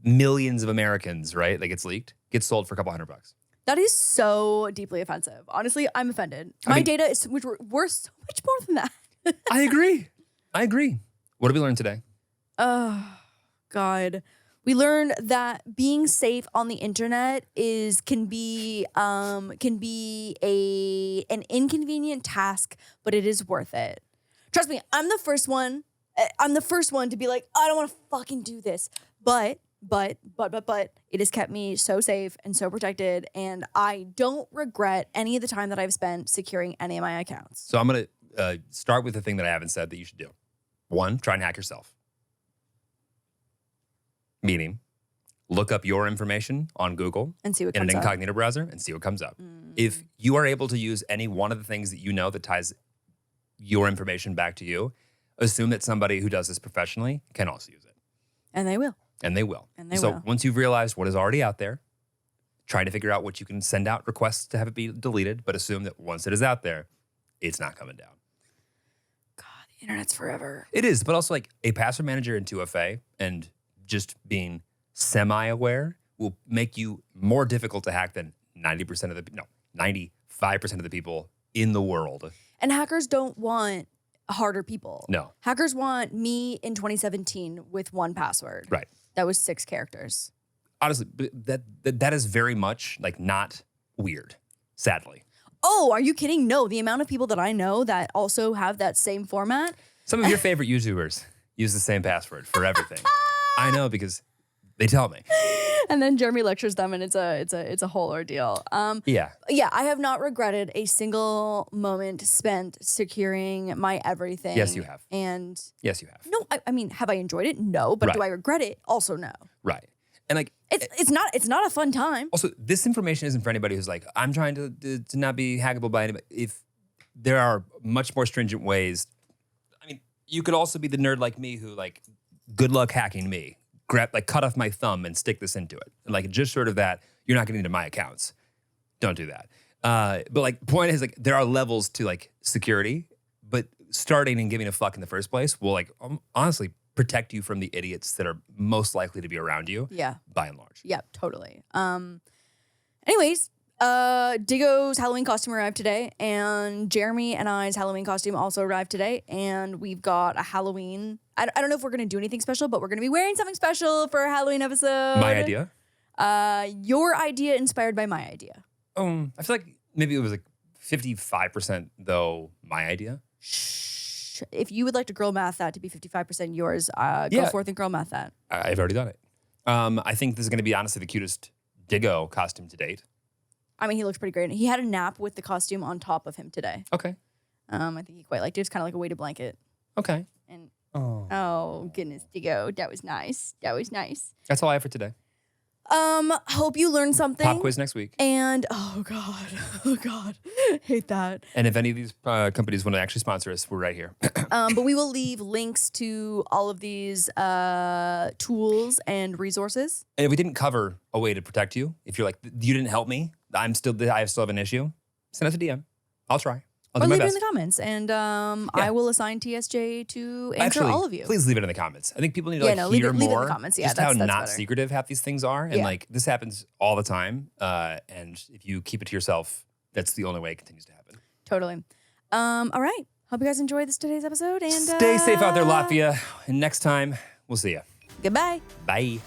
millions of Americans, right? Like it's leaked, gets sold for a couple $100. That is so deeply offensive. Honestly, I'm offended. My data is worth so much more than that. I agree. What did we learn today? Oh, God. We learned that being safe on the internet can be an inconvenient task, but it is worth it. Trust me, I'm the first one to be like, I don't want to fucking do this. But it has kept me so safe and so protected, and I don't regret any of the time that I've spent securing any of my accounts. So I'm going to start with the thing that I haven't said that you should do. 1, try and hack yourself. Meaning, look up your information on Google And see what in an comes up. incognito browser and see what comes up. If you are able to use any one of the things that you know that ties your information back to you, assume that somebody who does this professionally can also use it. And they will. And they will. And they so will. once you've realized what is already out there, trying to figure out what you can send out requests to have it be deleted, but assume that once it is out there, it's not coming down. God, the internet's forever. It is, but also like a password manager in 2FA and just being semi-aware will make you more difficult to hack than 95% of the people in the world. And hackers don't want harder people. No. Hackers want me in 2017 with one password. Right. That was 6 characters. Honestly, that is very much like not weird, sadly. Oh, are you kidding? No, the amount of people that I know that also have that same format. Some of your favorite YouTubers use the same password for everything. I know because they tell me. And then Jeremy lectures them, and it's a whole ordeal. Yeah. Yeah, I have not regretted a single moment spent securing my everything. Yes, you have. And Yes, you have. no, I mean, have I enjoyed it? No, but do Right. I regret it? Also, no. Right. And like, It's not a fun time. also, this information isn't for anybody who's like, I'm trying to not be hackable by anybody. If there are much more stringent ways, I mean, you could also be the nerd like me who like, good luck hacking me. Cut off my thumb and stick this into it. And like, just sort of that, you're not getting into my accounts. Don't do that. But like, point is like, there are levels to like security, but starting and giving a fuck in the first place will like, honestly, protect you from the idiots that are most likely to be around you. Yeah. By and large. Yeah, totally. Anyways, Diggo's Halloween costume arrived today, and Jeremy and I's Halloween costume also arrived today, and we've got a Halloween. I don't know if we're going to do anything special, but we're going to be wearing something special for our Halloween episode. My idea? Your idea inspired by my idea. I feel like maybe it was like 55% though my idea. Shh. If you would like to girl math that to be 55% yours, go Yeah. forth and girl math that. I've already done it. I think this is going to be honestly the cutest Diggo costume to date. I mean, he looks pretty great. He had a nap with the costume on top of him today. Okay. I think he quite liked it. It's kind of like a weighted blanket. Okay. And Oh. goodness, Diggo, that was nice. That was nice. That's all I have for today. Hope you learned something. Pop quiz next week. And oh god, hate that. And if any of these companies want to actually sponsor us, we're right here. But we will leave links to all of these tools and resources. And if we didn't cover a way to protect you, if you're like, you didn't help me, I still have an issue, send us a DM. I'll try. I'll Or do my leave it in best. the comments, and I will assign TSJ to answer Actually, all of you. please leave it in the comments. I think people need to leave hear it in the more comments. Yeah, just how that's not better. secretive half these things are. And Yeah. like this happens all the time. And if you keep it to yourself, that's the only way it continues to happen. Totally. All right. Hope you guys enjoyed today's episode, and Stay safe out there, Latvia. And next time, we'll see you. Goodbye. Bye.